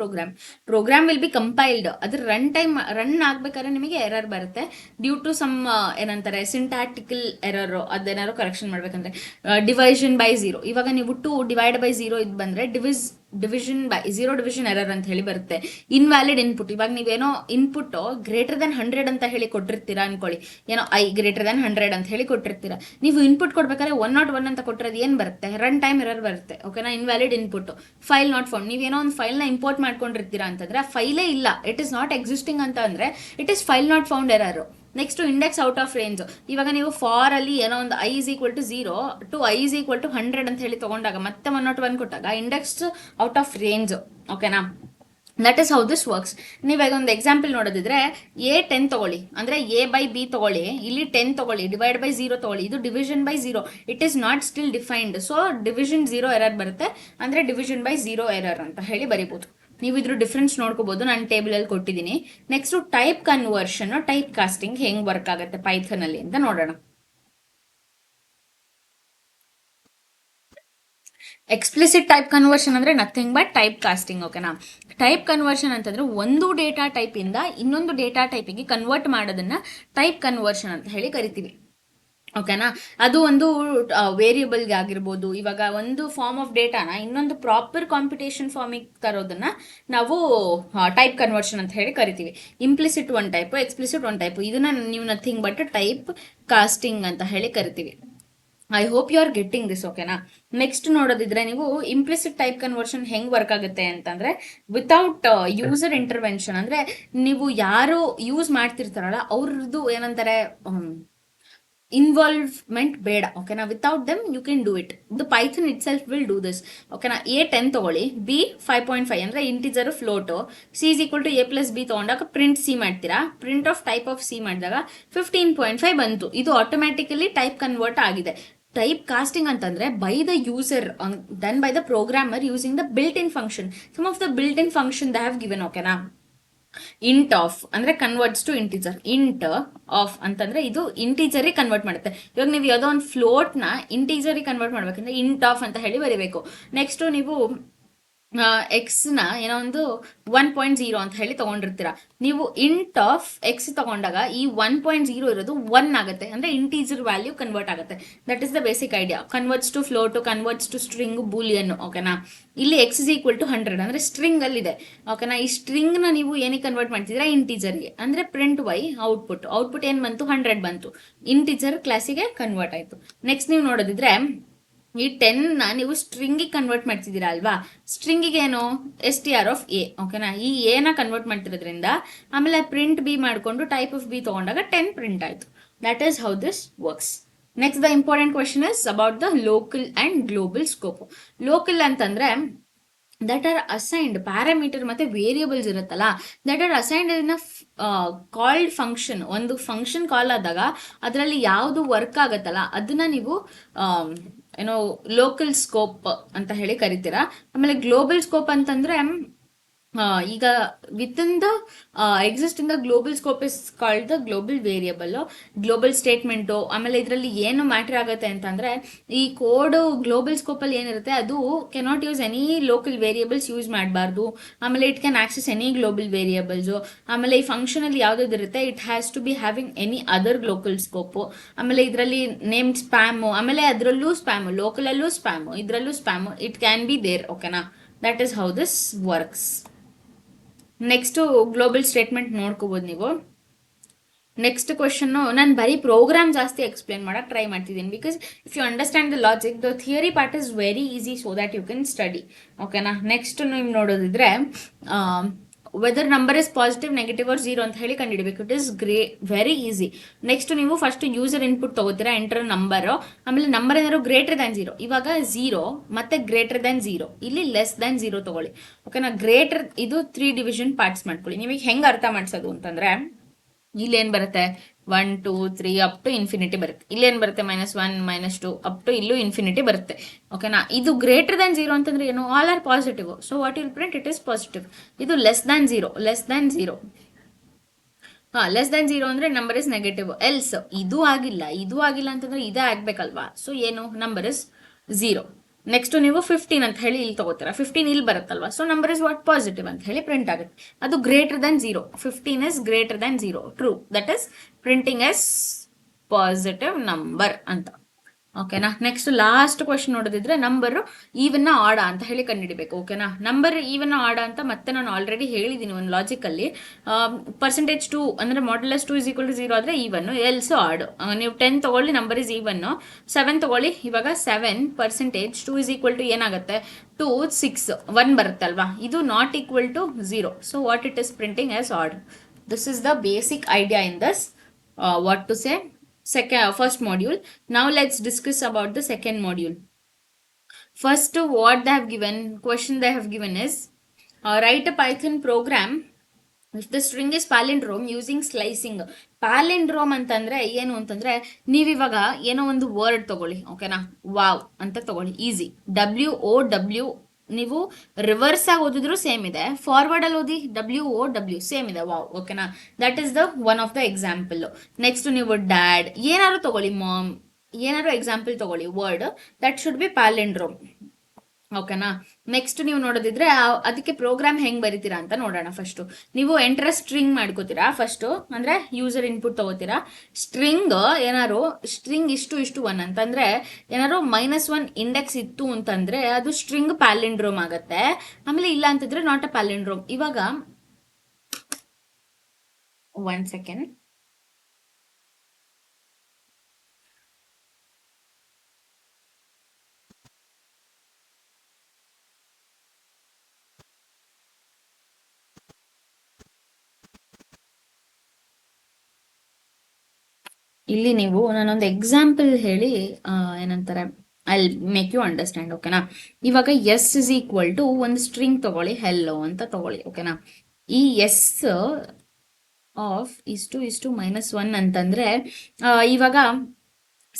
program will be compiled, ಅದ್ರ ರನ್ ಆಗ್ಬೇಕಾದ್ರೆ ನಿಮಗೆ ಎರರ್ ಬರುತ್ತೆ ಡ್ಯೂ ಟು ಸಮ್ ಏನಂತಾರೆ ಸಿಂಟ್ಯಾಕ್ಟಿಕಲ್ ಎರರ್, ಅದೇನಾದ್ರು ಕರೆಕ್ಷನ್ ಮಾಡ್ಬೇಕಂದ್ರೆ. ಡಿವಿಷನ್ ಬೈ 0, ಇವಾಗ ನೀವು 2 ಡಿವೈಡ್ ಬೈ 0 ಇದು ಬಂದ್ರೆ ಡಿವಿಷನ್ ಬೈ 0 ಡಿವಿಷನ್ ಎರರ್ ಅಂತ ಹೇಳಿ ಬರುತ್ತೆ. ಇನ್ವ್ಯಾಲಿಡ್ ಇನ್ಪುಟ್, ಇವಾಗ ನೀವೇನೋ ಇನ್ಪುಟ್ ಗ್ರೇಟರ್ ದನ್ 100 ಅಂತ ಹೇಳಿ ಕೊಟ್ಟಿರ್ತೀರಾ ಅನ್ಕೊಳ್ಳಿ, ಏನೋ ಐ ಗ್ರೇಟರ್ ದನ್ 100 ಅಂತ ಹೇಳಿ ಕೊಟ್ಟಿರ್ತೀರಾ, ನೀವು ಇನ್ಪುಟ್ ಕೊಡ್ಬೇಕಾದ್ರೆ 101 ಅಂತ ಕೊಟ್ಟಿರೋದು ಏನ್ ಬರುತ್ತೆ, ರನ್ ಟೈಮ್ ಎರರ್ ಬರುತ್ತೆ, ಓಕೆನಾ. Invalid input, file not found, ನೀವೇನೋ ಒಂದು ಫೈಲ್ನ ಇಂಪೋರ್ಟ್ ಮಾಡ್ಕೊಂಡಿರ್ತೀರಾ ಅಂತಂದ್ರೆ ಆ ಫೈಲೇ ಇಲ್ಲ, ಇಟ್ ಇಸ್ ನಾಟ್ ಎಕ್ಸಿಸ್ಟಿಂಗ್ ಅಂತ ಅಂದ್ರೆ it is file not found error. Next index out of range, ಇವಾಗ ನೀವು ಫಾರ್ ಅಲ್ಲಿ ಏನೋ ಒಂದು i is equal to 0 to i is equal to 100 ಅಂತ ಹೇಳಿ ತಗೊಂಡಾಗ ಮತ್ತೆ 101 ಕೊಟ್ಟಾಗ ಇಂಡೆಕ್ಸ್ ಔಟ್ ಆಫ್ ರೇಂಜ್, ಓಕೆನಾ. That is how this works. ನೀವಾಗ ಒಂದು ಎಕ್ಸಾಂಪಲ್ ನೋಡೋದಿದ್ರೆ A10 ತಗೊಳ್ಳಿ, ಅಂದ್ರೆ ಎ ಬೈ ಬಿ ತಗೊಳ್ಳಿ, ಇಲ್ಲಿ 10 ತಗೊಳ್ಳಿ, ಡಿವೈಡ್ ಬೈ 0 ತಗೊಳ್ಳಿ, ಇದು division by 0, it is not still defined, so division 0 error ಬರುತ್ತೆ, ಅಂದ್ರೆ ಡಿವಿಷನ್ ಬೈ 0 ಎರರ್ ಅಂತ ಹೇಳಿ ಬರೀಬಹುದು. ನೀವು ಇದ್ರ ಡಿಫ್ರೆನ್ಸ್ ನೋಡ್ಕೋಬಹುದು, ನಾನು ಟೇಬಲ್ ಅಲ್ಲಿ ಕೊಟ್ಟಿದ್ದೀನಿ. Next type conversion, type casting ಹೆಂಗ್ ವರ್ಕ್ ಆಗುತ್ತೆ ಪೈಥನ್ ಅಲ್ಲಿ ಅಂತ ನೋಡೋಣ. ಎಕ್ಸ್ಪ್ಲಿಸಿಟ್ ಟೈಪ್ ಕನ್ವರ್ಷನ್ ಅಂದ್ರೆ ನಥಿಂಗ್ ಬಟ್ ಟೈಪ್ ಕಾಸ್ಟಿಂಗ್, ಓಕೆನಾ. ಟೈಪ್ ಕನ್ವರ್ಷನ್ ಅಂತಂದ್ರೆ ಒಂದು ಡೇಟಾ ಟೈಪ್ ಇಂದ ಇನ್ನೊಂದು ಡೇಟಾ ಟೈಪಿಗೆ ಕನ್ವರ್ಟ್ ಮಾಡೋದನ್ನ ಟೈಪ್ ಕನ್ವರ್ಷನ್ ಅಂತ ಹೇಳಿ ಕರಿತೀವಿ, ಓಕೆನಾ. ಅದು ಒಂದು ವೇರಿಯಬಲ್ಗೆ ಆಗಿರ್ಬೋದು, ಇವಾಗ ಒಂದು ಫಾರ್ಮ್ ಆಫ್ ಡೇಟಾನ ಇನ್ನೊಂದು ಪ್ರಾಪರ್ ಕಾಂಪಿಟೇಷನ್ ಫಾರ್ಮಿಗೆ ತರೋದನ್ನ ನಾವು ಟೈಪ್ ಕನ್ವರ್ಷನ್ ಅಂತ ಹೇಳಿ ಕರಿತೀವಿ. Implicit one type, explicit one type, ಇದನ್ನ ನೀವು ನಥಿಂಗ್ ಬಟ್ ಟೈಪ್ ಕಾಸ್ಟಿಂಗ್ ಅಂತ ಹೇಳಿ ಕರಿತೀವಿ. I hope you are getting this, ಓಕೆನಾ. ನೆಕ್ಸ್ಟ್ ನೋಡೋದಿದ್ರೆ ನೀವು ಇಂಪ್ಲಿಸಿಟ್ ಟೈಪ್ ಕನ್ವರ್ಷನ್ ಹೆಂಗ್ ವರ್ಕ್ ಆಗುತ್ತೆ ಅಂತಂದ್ರೆ ವಿತೌಟ್ ಯೂಸರ್ ಇಂಟರ್ವೆನ್ಷನ್, ಅಂದ್ರೆ ನೀವು ಯಾರು ಯೂಸ್ ಮಾಡ್ತಿರ್ತಾರಲ್ಲ ಅವ್ರದ್ದು ಏನಂತಾರೆ ಇನ್ವಾಲ್ವ್ಮೆಂಟ್ ಬೇಡ, ಓಕೆನಾ. Without them you can do it, the Python itself will do this, ಓಕೆನಾ. A10 ತಗೊಳ್ಳಿ, B 5.5 ಅಂದ್ರೆ integer float, C is equal to A plus B ತಗೊಂಡಾಗ ಪ್ರಿಂಟ್ ಸಿ ಮಾಡ್ತೀರಾ, print of type of c ಮಾಡಿದಾಗ 15.5 ಬಂತು, ಇದು automatically type convert ಆಗಿದೆ. Type casting ಅಂತಂದ್ರೆ by the user, then by the programmer using the built in function. Some of the built in function they have given, ಓಕೆನಾ. Int of ಅಂದ್ರೆ converts to integer, int of ಅಂತಂದ್ರೆ ಇದು integer convert ಮಾಡುತ್ತೆ. ಇವಾಗ ನೀವು ಯಾವುದೋ ಒಂದು ಫ್ಲೋಟ್ ನ ಇಂಟಿಜರ್ ಕನ್ವರ್ಟ್ ಮಾಡ್ಬೇಕಂದ್ರೆ ಇಂಟ್ ಆಫ್ ಅಂತ ಹೇಳಿ ಬರೀಬೇಕು. ನೆಕ್ಸ್ಟ್ ನೀವು ಎಕ್ಸ್ನ ಏನೋ ಒಂದು 1.0 ಅಂತ ಹೇಳಿ ತಗೊಂಡಿರ್ತೀರಾ. ನೀವು ಇಂಟ್ ಆಫ್ ಎಕ್ಸ್ ತಗೊಂಡಾಗ ಈ 1.0 ಇರೋದು 1 ಆಗುತ್ತೆ, ಅಂದ್ರೆ ಇಂಟೀಜರ್ ವ್ಯಾಲ್ಯೂ ಕನ್ವರ್ಟ್ ಆಗುತ್ತೆ. That is the basic idea. Converts to float, converts to string, boolean. ಓಕೆನಾ. ಇಲ್ಲಿ ಎಕ್ಸ್ ಇಸ್ ಈಕ್ವಲ್ ಟು 100 ಅಂದ್ರೆ ಸ್ಟ್ರಿಂಗ್ ಅಲ್ಲಿ ಇದೆ. ಓಕೆನಾ. ಈ ಸ್ಟ್ರಿಂಗ್ ನ ನೀವು ಏನಕ್ಕೆ ಕನ್ವರ್ಟ್ ಮಾಡ್ತಿದ್ದೀರಾ? ಇಂಟೀಜರ್ಗೆ. ಅಂದ್ರೆ ಪ್ರಿಂಟ್ ವೈ ಔಟ್ಪುಟ್ ಏನ್ ಬಂತು? 100 ಬಂತು. ಇಂಟೀಜರ್ ಕ್ಲಾಸಿಗೆ ಕನ್ವರ್ಟ್ ಆಯ್ತು. ನೆಕ್ಸ್ಟ್ ನೀವು ನೋಡೋದಿದ್ರೆ ಈ 10ನ ನೀವು ಸ್ಟ್ರಿಂಗಿಗೆ ಕನ್ವರ್ಟ್ ಮಾಡ್ತಿದ್ದೀರಾ ಅಲ್ವಾ? ಸ್ಟ್ರಿಂಗಿಗೆ ಏನು? S T R of a. ಓಕೆನಾ. ಈ ಎನ ಕನ್ವರ್ಟ್ ಮಾಡ್ತಿರೋದ್ರಿಂದ ಆಮೇಲೆ ಪ್ರಿಂಟ್ ಬಿ ಮಾಡಿಕೊಂಡು ಟೈಪ್ ಆಫ್ ಬಿ ತಗೊಂಡಾಗ 10 ಪ್ರಿಂಟ್ ಆಯ್ತು. That is how this works. Next the important question is about the local and global scope. Local ಅಂತಂದ್ರೆ ದಟ್ ಆರ್ ಅಸೈನ್ಡ್ ಪ್ಯಾರಾಮೀಟರ್ ಮತ್ತೆ ವೇರಿಯೇಬಲ್ಸ್ ಇರುತ್ತಲ್ಲ, that are assigned in called function. ಒಂದು function call ಆದಾಗ ಅದರಲ್ಲಿ ಯಾವುದು work ಆಗತ್ತಲ್ಲ ಅದನ್ನ ನೀವು ಏನೋ ಲೋಕಲ್ ಸ್ಕೋಪ್ ಅಂತ ಹೇಳಿ ಕರಿತೀರಾ. ಆಮೇಲೆ ಗ್ಲೋಬಲ್ ಸ್ಕೋಪ್ ಅಂತಂದ್ರೆ ಈಗ with in the exist in the global scope is called the global variable, global statement. ಆಮೇಲೆ ಇದರಲ್ಲಿ ಏನು ಮ್ಯಾಟರ್ ಆಗುತ್ತೆ ಅಂತಂದ್ರೆ ಈ ಕೋಡ್ ಗ್ಲೋಬಲ್ ಸ್ಕೋಪ್ ಅಲ್ಲಿ ಏನಿರುತ್ತೆ ಅದು cannot use any local variables use ಮಾಡಬಾರ್ದು. ಆಮೇಲೆ it can access any global variables. ಆಮೇಲೆ ಈ ಫಂಕ್ಷನ್ ಅಲ್ಲಿ ಯಾವ್ದು ಇರುತ್ತೆ it has to be having any other local scope. ಆಮೇಲೆ ಇದರಲ್ಲಿ ನೇಮ್ ಸ್ಪ್ಯಾಮು, ಆಮೇಲೆ ಅದರಲ್ಲೂ ಸ್ಪ್ಯಾಮು, ಲೋಕಲ್ ಅಲ್ಲೂ ಸ್ಪ್ಯಾಮು, ಇದರಲ್ಲೂ spam, it can be there. ಓಕೆನಾ. That is how this works. Next global statement ನೋಡ್ಕೋಬಹುದು ನೀವು. ನೆಕ್ಸ್ಟ್ ಕ್ವಶನ್ ನಾನು ಬರೀ ಪ್ರೋಗ್ರಾಮ್ ಜಾಸ್ತಿ ಎಕ್ಸ್ಪ್ಲೇನ್ ಮಾಡಕ್ಕೆ ಟ್ರೈ ಮಾಡ್ತಿದ್ದೀನಿ, because if you understand the logic, the theory part is very easy, so that you can study. ಓಕೆನಾ. Next ನೀವು ನೋಡೋದಿದ್ರೆ whether number is positive, negative or zero ಅಂತ ಹೇಳಿ ಕಂಡುಹಿಡಬೇಕು. It is very easy. Next ನೀವು first user input ತಗೋತೀರಾ, enter number. ಆಮೇಲೆ number ಏನಾದ್ರು ಗ್ರೇಟರ್ ದ್ಯಾನ್ ಝೀರೋ, ಇವಾಗ ಝೀರೋ ಮತ್ತೆ ಗ್ರೇಟರ್ ದ್ಯಾನ್ ಝೀರೋ, ಇಲ್ಲಿ ಲೆಸ್ ದ್ಯಾನ್ ಝೀರೋ ತಗೊಳ್ಳಿ. ಓಕೆನಾ. ಗ್ರೇಟರ್ ಇದು 3 ಡಿವಿಷನ್ ಪಾರ್ಟ್ಸ್ ಮಾಡ್ಕೊಳ್ಳಿ. ನಿಮಗೆ ಹೆಂಗೆ ಅರ್ಥ ಮಾಡಿಸೋದು ಅಂತಂದ್ರೆ ಇಲ್ಲಿ ಏನ್ ಬರುತ್ತೆ 1 2 3 ಅಪ್ ಟು ಇನ್ಫಿನಿಟಿ ಬರುತ್ತೆ. ಇಲ್ಲೇನ್ ಬರುತ್ತೆ -1 -2 ಅಪ್ ಟು ಇಲ್ಲೂ ಇನ್ಫಿನಿಟಿ ಬರುತ್ತೆ. ಓಕೆನಾ. ಇದು ಗ್ರೇಟರ್ ದ್ಯಾನ್ ಝೀರೋ ಅಂತಂದ್ರೆ ಏನು? All are positive. So what will print? It is positive. ಇದು less than zero, less than zero. Less than zero ಅಂದ್ರೆ ನಂಬರ್ ಇಸ್ ನೆಗೆಟಿವ್. ಎಲ್ಸ್ ಇದು ಆಗಿಲ್ಲ, ಇದು ಆಗಿಲ್ಲ ಅಂತಂದ್ರೆ ಇದೇ ಆಗ್ಬೇಕಲ್ವಾ? ಸೊ ಏನು? Number is zero. ನೆಕ್ಸ್ಟ್ ನೀವು 15 ಅಂತ ಹೇಳಿ ಇಲ್ಲಿ ತಗೋತೀರಾ, 15 ಇಲ್ಲಿ ಬರುತ್ತಲ್ವಾ? So number is what? Positive ಅಂತ ಹೇಳಿ ಪ್ರಿಂಟ್ ಆಗುತ್ತೆ. ಅದು greater than zero. 15 is greater than zero. True. That is printing S positive number ಅಂತ. ಓಕೆನಾ. ನೆಕ್ಸ್ಟ್ ಲಾಸ್ಟ್ ಕ್ವಶನ್ ನೋಡೋದಿದ್ರೆ ನಂಬರ್ ಈವನ್ನ ಆಡ ಅಂತ ಹೇಳಿ ಕಂಡುಹಿಡಬೇಕು. ಓಕೆನಾ. ನಂಬರ್ ಈವನ್ನ ಆಡ ಅಂತ ಮತ್ತೆ ನಾನು ಆಲ್ರೆಡಿ ಹೇಳಿದ್ದೀನಿ ಒಂದು ಲಾಜಿಕ್ ಅಲ್ಲಿ. ಪರ್ಸೆಂಟೇಜ್ 2 ಅಂದ್ರೆ ಮಾಡ್ಯುಲಸ್ 2 ಇಸ್ ಈಕ್ವಲ್ ಟು 0 ಆದ್ರೆ ಈವನ್, ಎಲ್ಸ್ ಆಡ್. ನೀವು 10 ತಗೊಳ್ಳಿ, ನಂಬರ್ ಇಸ್ ಈವನ್. 7 ತಗೊಳ್ಳಿ, ಇವಾಗ 7 ಪರ್ಸೆಂಟೇಜ್ 2 ಇಸ್ ಈಕ್ವಲ್ ಟು ಏನಾಗುತ್ತೆ? 2 6 1 ಬರುತ್ತಲ್ವಾ? ಇದು not equal to 0. So what it is printing as odd. This is the basic idea in this what to say first module. Now let's discuss about the second module. First, what they have given, question they have given is write a Python program if the string is palindrome using slicing. ಪ್ಯಾಲಿಂಡ್ರೋಮ್ ಅಂತಂದ್ರೆ ಏನು ಅಂತಂದ್ರೆ ನೀವಿವಾಗ ಏನೋ ಒಂದು word ತಗೊಳ್ಳಿ. ಓಕೆನಾ. Wow ಅಂತ ತಗೊಳ್ಳಿ, easy. WOW ನೀವು ರಿವರ್ಸ್ ಆಗಿ ಓದಿದ್ರು ಸೇಮ್ ಇದೆ, ಫಾರ್ವರ್ಡ್ ಅಲ್ಲಿ ಓದಿ WOW ಸೇಮ್ ಇದೆ. ವಾವ್. ಓಕೆನಾ. That is the one of the example. Next ನೀವು ಡ್ಯಾಡ್ ಏನಾದ್ರು ತಗೊಳ್ಳಿ, ಮಾಮ್ ಏನಾದ್ರು ಎಕ್ಸಾಂಪಲ್ ತಗೊಳ್ಳಿ, ವರ್ಡ್ ದಟ್ ಶುಡ್ ಬಿ ಪ್ಯಾಲಿಂಡ್ರೋಮ್. ಓಕೆನಾ. ನೆಕ್ಸ್ಟ್ ನೀವು ನೋಡೋದಿದ್ರೆ ಅದಕ್ಕೆ ಪ್ರೋಗ್ರಾಮ್ ಹೆಂಗ್ ಬರೀತೀರಾ ಅಂತ ನೋಡೋಣ. ಫಸ್ಟ್ ನೀವು ಎಂಟರ್ ಸ್ಟ್ರಿಂಗ್ ಮಾಡ್ಕೋತೀರಾ. ಫಸ್ಟ್ ಅಂದ್ರೆ ಯೂಸರ್ ಇನ್ಪುಟ್ ತಗೋತೀರಾ. ಸ್ಟ್ರಿಂಗ್ ಏನಾರು ಸ್ಟ್ರಿಂಗ್ ಇಷ್ಟು 1 ಅಂತಂದ್ರೆ ಏನಾರು -1 ಇಂಡೆಕ್ಸ್ ಇತ್ತು ಅಂತಂದ್ರೆ ಅದು ಸ್ಟ್ರಿಂಗ್ ಪ್ಯಾಲಿಂಡ್ರೋಮ್ ಆಗತ್ತೆ. ಆಮೇಲೆ ಇಲ್ಲ ಅಂತಂದ್ರೆ ನಾಟ್ ಅ ಪ್ಯಾಲಿಂಡ್ರೋಮ್. ಇವಾಗ 1 ಸೆಕೆಂಡ್. ಇಲ್ಲಿ ನೀವು ನಾನೊಂದು ಎಕ್ಸಾಂಪಲ್ ಹೇಳಿ ಏನಂತಾರೆ ಐ ಮೇಕ್ ಯು ಅಂಡರ್ಸ್ಟ್ಯಾಂಡ್. ಓಕೆನಾ. ಇವಾಗ ಎಸ್ ಇಸ್ ಈಕ್ವಲ್ ಟು ಒಂದು ಸ್ಟ್ರಿಂಗ್ ತಗೊಳ್ಳಿ, ಹೆಲ್ಲೋ ಅಂತ ತಗೊಳ್ಳಿ. ಓಕೆನಾ. ಈ ಎಸ್ ಆಫ್ ಇಷ್ಟು -1 ಅಂತಂದ್ರೆ ಇವಾಗ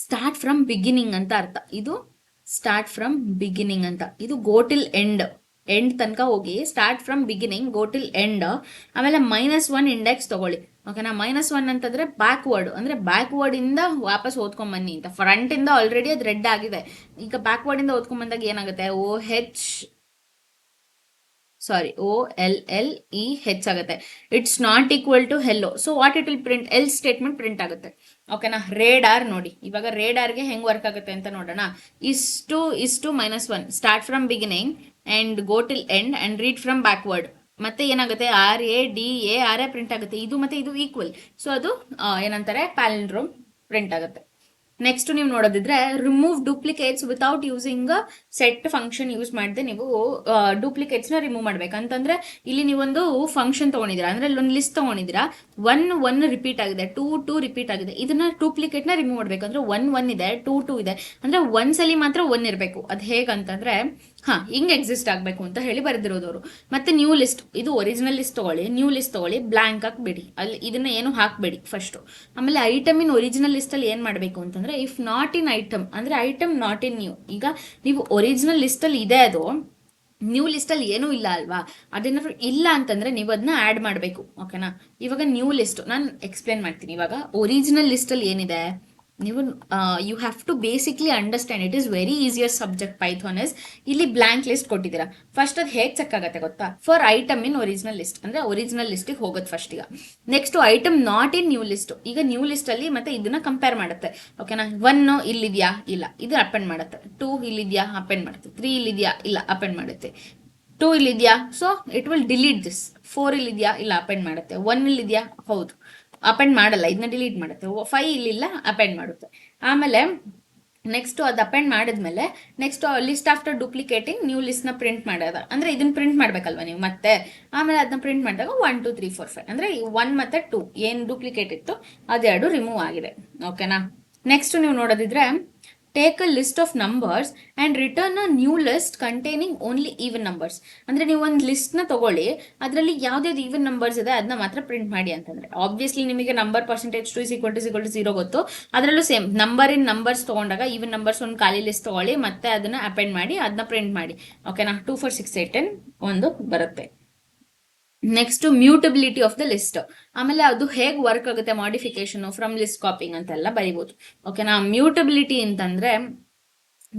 ಸ್ಟಾರ್ಟ್ ಫ್ರಮ್ ಬಿಗಿನಿಂಗ್ ಅಂತ ಅರ್ಥ. ಇದು ಸ್ಟಾರ್ಟ್ ಫ್ರಮ್ ಬಿಗಿನಿಂಗ್ ಅಂತ, ಇದು ಗೋ ಟಿಲ್ ಎಂಡ್ ತನಕ ಹೋಗಿ start from beginning go till end. ಆಮೇಲೆ -1 ಇಂಡೆಕ್ಸ್ ತಗೊಳ್ಳಿ. ಓಕೆನಾ. -1 ಅಂತಂದ್ರೆ ಬ್ಯಾಕ್ವರ್ಡ್, ಅಂದ್ರೆ ಬ್ಯಾಕ್ವರ್ಡ್ ಇಂದ ವಾಪಸ್ ಓದ್ಕೊಂಡ್ ಬನ್ನಿ ಅಂತ. ಫ್ರಂಟ್ ಇಂದ ಆಲ್ರೆಡಿ ಅದು ರೆಡ್ ಆಗಿದೆ. ಈಗ ಬ್ಯಾಕ್ವರ್ಡ್ ಇಂದ ಓದ್ಕೊಂಡ್ ಬಂದಾಗ ಏನಾಗುತ್ತೆ? OH ಸಾರಿ OLLEH ಆಗುತ್ತೆ. It's not equal to hello. So what it will print, else statement print ಆಗುತ್ತೆ. ಓಕೆನಾ. ರೇಡಾರ್ ನೋಡಿ, ಇವಾಗ ರೇಡಾರ್ಗೆ ಹೆಂಗ್ ವರ್ಕ್ ಆಗುತ್ತೆ ಅಂತ ನೋಡೋಣ. ಇಷ್ಟು -1 start from beginning and go till end and read from backward. ಮತ್ತೆ ಏನಾಗುತ್ತೆ, RADARA ಪ್ರಿಂಟ್ ಆಗುತ್ತೆ. ಇದು ಮತ್ತೆ ಇದು ಈಕ್ವಲ್. ಸೊ ಅದು ಏನಂತಾರೆ, ಪ್ಯಾಲಿಂಡ್ರೋಮ್ ಪ್ರಿಂಟ್ ಆಗುತ್ತೆ. ನೆಕ್ಸ್ಟ್ ನೀವು ನೋಡೋದಿದ್ರೆ remove duplicates without using set function use ಮಾಡದೆ ನೀವು ಡೂಪ್ಲಿಕೇಟ್ಸ್ ನ ರಿಮೂವ್ ಮಾಡ್ಬೇಕಂತಂದ್ರೆ, ಇಲ್ಲಿ ನೀವೊಂದು ಫಂಕ್ಷನ್ ತಗೊಂಡಿದ್ದೀರಾ ಅಂದ್ರೆ ಇಲ್ಲಿ ಒಂದು ಲಿಸ್ಟ್ ತಗೊಂಡಿದ್ದೀರಾ, ಒನ್ ರಿಪೀಟ್ ಆಗಿದೆ, ಟೂ ರಿಪೀಟ್ ಆಗಿದೆ, ಇದನ್ನ ಡೂಪ್ಲಿಕೇಟ್ ನ ರಿಮೂವ್ ಮಾಡ್ಬೇಕು ಅಂದ್ರೆ ಒನ್ ಇದೆ, ಟೂ ಇದೆ ಅಂದ್ರೆ ಒಂದ್ಸಲಿ ಮಾತ್ರ ಒನ್ ಇರಬೇಕು. ಅದು ಹೇಗಂತಂದ್ರೆ ಹಿಂಗ್ ಎಕ್ಸಿಸ್ಟ್ ಆಗ್ಬೇಕು ಅಂತ ಹೇಳಿ ಬರೆದಿರೋದವರು. ಮತ್ತೆ ನ್ಯೂ ಲಿಸ್ಟ್, ಇದು ಒರಿಜಿನಲ್ ಲಿಸ್ಟ್ ತಗೊಳ್ಳಿ, ನ್ಯೂ ಲಿಸ್ಟ್ ತಗೊಳ್ಳಿ, ಬ್ಲಾಂಕ್ ಹಾಕ್ಬೇಡಿ, ಅಲ್ಲಿ ಇದನ್ನ ಏನು ಹಾಕ್ಬೇಡಿ ಫಸ್ಟ್. ಆಮೇಲೆ ಐಟಮ್ ಇನ್ ಒರಿಜಿನಲ್ ಲಿಸ್ಟ್ ಅಲ್ಲಿ ಏನ್ ಮಾಡ್ಬೇಕು ಅಂತಂದ್ರೆ, ಇಫ್ ನಾಟ್ ಇನ್ ಐಟಮ್ ಅಂದ್ರೆ ಐಟಮ್ ನಾಟ್ ಇನ್ ನ್ಯೂ. ಈಗ ನೀವು ಒರಿಜಿನಲ್ ಲಿಸ್ಟ್ ಅಲ್ಲಿ ಇದೆ, ಅದು ನ್ಯೂ ಲಿಸ್ಟ್ ಅಲ್ಲಿ ಏನೂ ಇಲ್ಲ ಅಲ್ವಾ, ಅದೇನಾದ್ರು ಇಲ್ಲ ಅಂತಂದ್ರೆ ನೀವು ಅದನ್ನ ಆಡ್ ಮಾಡಬೇಕು. ಓಕೆನಾ. ಇವಾಗ ನ್ಯೂ ಲಿಸ್ಟ್ ನಾನು ಎಕ್ಸ್ಪ್ಲೇನ್ ಮಾಡ್ತೀನಿ. ಇವಾಗ ಒರಿಜಿನಲ್ ಲಿಸ್ಟ್ ಅಲ್ಲಿ ಏನಿದೆ, ನೀವು you have to basically understand, it is very easiest subject Python is. ಇಲ್ಲಿ ಬ್ಲಾಂಕ್ ಲಿಸ್ಟ್ ಕೊಟ್ಟಿದ್ದೀರಾ, ಫಸ್ಟ್ ಅದು ಹೇಗೆ ಚೆಕ್ ಆಗುತ್ತೆ ಗೊತ್ತಾ, for item in original list ಅಂದ್ರೆ ಒರಿಜಿನಲ್ ಲಿಸ್ಟಿಗೆ ಹೋಗೋದು ಫಸ್ಟ್. ಈಗ next item not in new list, ಈಗ ನ್ಯೂ ಲಿಸ್ಟ್ ಅಲ್ಲಿ ಮತ್ತೆ ಇದನ್ನ ಕಂಪೇರ್ ಮಾಡುತ್ತೆ. ಓಕೆನಾ. 1 ಇಲ್ಲಿದ್ಯಾ, ಇಲ್ಲ, ಇದು ಅಪೆಂಡ್ ಮಾಡುತ್ತೆ. 2 ಇಲ್ಲಿದ್ಯಾ, ಅಪೆಂಡ್ ಮಾಡುತ್ತೆ. 3 ಇಲ್ಲಿದ್ಯಾ, ಇಲ್ಲ, ಅಪೆಂಡ್ ಮಾಡುತ್ತೆ. 2 ಇಲ್ಲಿದ್ಯಾ, so it will delete this. 4 ಇಲ್ಲಿದ್ಯಾ, ಇಲ್ಲ, ಅಪೆಂಡ್ ಮಾಡುತ್ತೆ. 1 ಇಲ್ಲಿದ್ಯಾ, ಹೌದು, ಅಪೆಂಡ್ ಮಾಡಲ್ಲ, ಇದನ್ನ ಡಿಲೀಟ್ ಮಾಡುತ್ತೆ. 5 ಇಲ್ಲಿಲ್ಲ, ಅಪೆಂಡ್ ಮಾಡುತ್ತೆ. ಆಮೇಲೆ ನೆಕ್ಸ್ಟ್ ಅದು ಅಪೆಂಡ್ ಮಾಡಿದ್ಮೇಲೆ next list after duplicating new list ನ ಪ್ರಿಂಟ್ ಮಾಡೋದ ಅಂದ್ರೆ ಇದನ್ನ ಪ್ರಿಂಟ್ ಮಾಡ್ಬೇಕಲ್ವಾ ನೀವು ಮತ್ತೆ. ಆಮೇಲೆ ಅದನ್ನ ಪ್ರಿಂಟ್ ಮಾಡಿದಾಗ 1 2 3 4 5 ಅಂದ್ರೆ 1 ಮತ್ತೆ 2 ಏನ್ ಡೂಪ್ಲಿಕೇಟ್ ಇತ್ತು ಅದೆರಡು ರಿಮೂವ್ ಆಗಿದೆ. ಓಕೆನಾ. ನೆಕ್ಸ್ಟ್ ನೀವು ನೋಡೋದಿದ್ರೆ take a list of numbers and return a new list containing only even numbers. ಅಂದ್ರೆ ನೀವು ಒಂದು ಲಿಸ್ಟ್ ನ ತಗೊಳ್ಳಿ, ಅದರಲ್ಲಿ ಯಾವ್ದಾವ್ದು ಈವನ್ ನಂಬರ್ಸ್ ಇದೆ ಅದನ್ನ ಮಾತ್ರ ಪ್ರಿಂಟ್ ಮಾಡಿ ಅಂತಂದ್ರೆ. ಆಬ್ವಿಯಸ್ಲಿ ನಿಮಗೆ ನಂಬರ್ ಪರ್ಸೆಂಟೇಜ್ 2 = 0 ಅದರಲ್ಲೂ ಸೇಮ್ ನಂಬರ್ ಇನ್ ನಂಬರ್ಸ್ ತಗೊಂಡಾಗ ಈವನ್ ನಂಬರ್ಸ್ ಒಂದು ಖಾಲಿ ಲಿಸ್ಟ್ ತಗೊಳ್ಳಿ, ಮತ್ತೆ ಅದನ್ನ ಅಪೆಂಡ್ ಮಾಡಿ ಅದನ್ನ ಪ್ರಿಂಟ್ ಮಾಡಿ. ಓಕೆನಾ. 2 4 6 8 10 ಒಂದು ಬರುತ್ತೆ. ನೆಕ್ಸ್ಟ್ ಮ್ಯೂಟಬಿಲಿಟಿ ಆಫ್ ದ ಲಿಸ್ಟ್, ಆಮೇಲೆ ಅದು ಹೇಗೆ ವರ್ಕ್ ಆಗುತ್ತೆ, ಮಾಡಿಫಿಕೇಶನ್ ಫ್ರಮ್ ಲಿಸ್ಟ್ ಕಾಪಿಂಗ್ ಅಂತೆಲ್ಲ ಬರಿಬಹುದು. ಓಕೆನಾ. ಮ್ಯೂಟಬಿಲಿಟಿ ಅಂತಂದ್ರೆ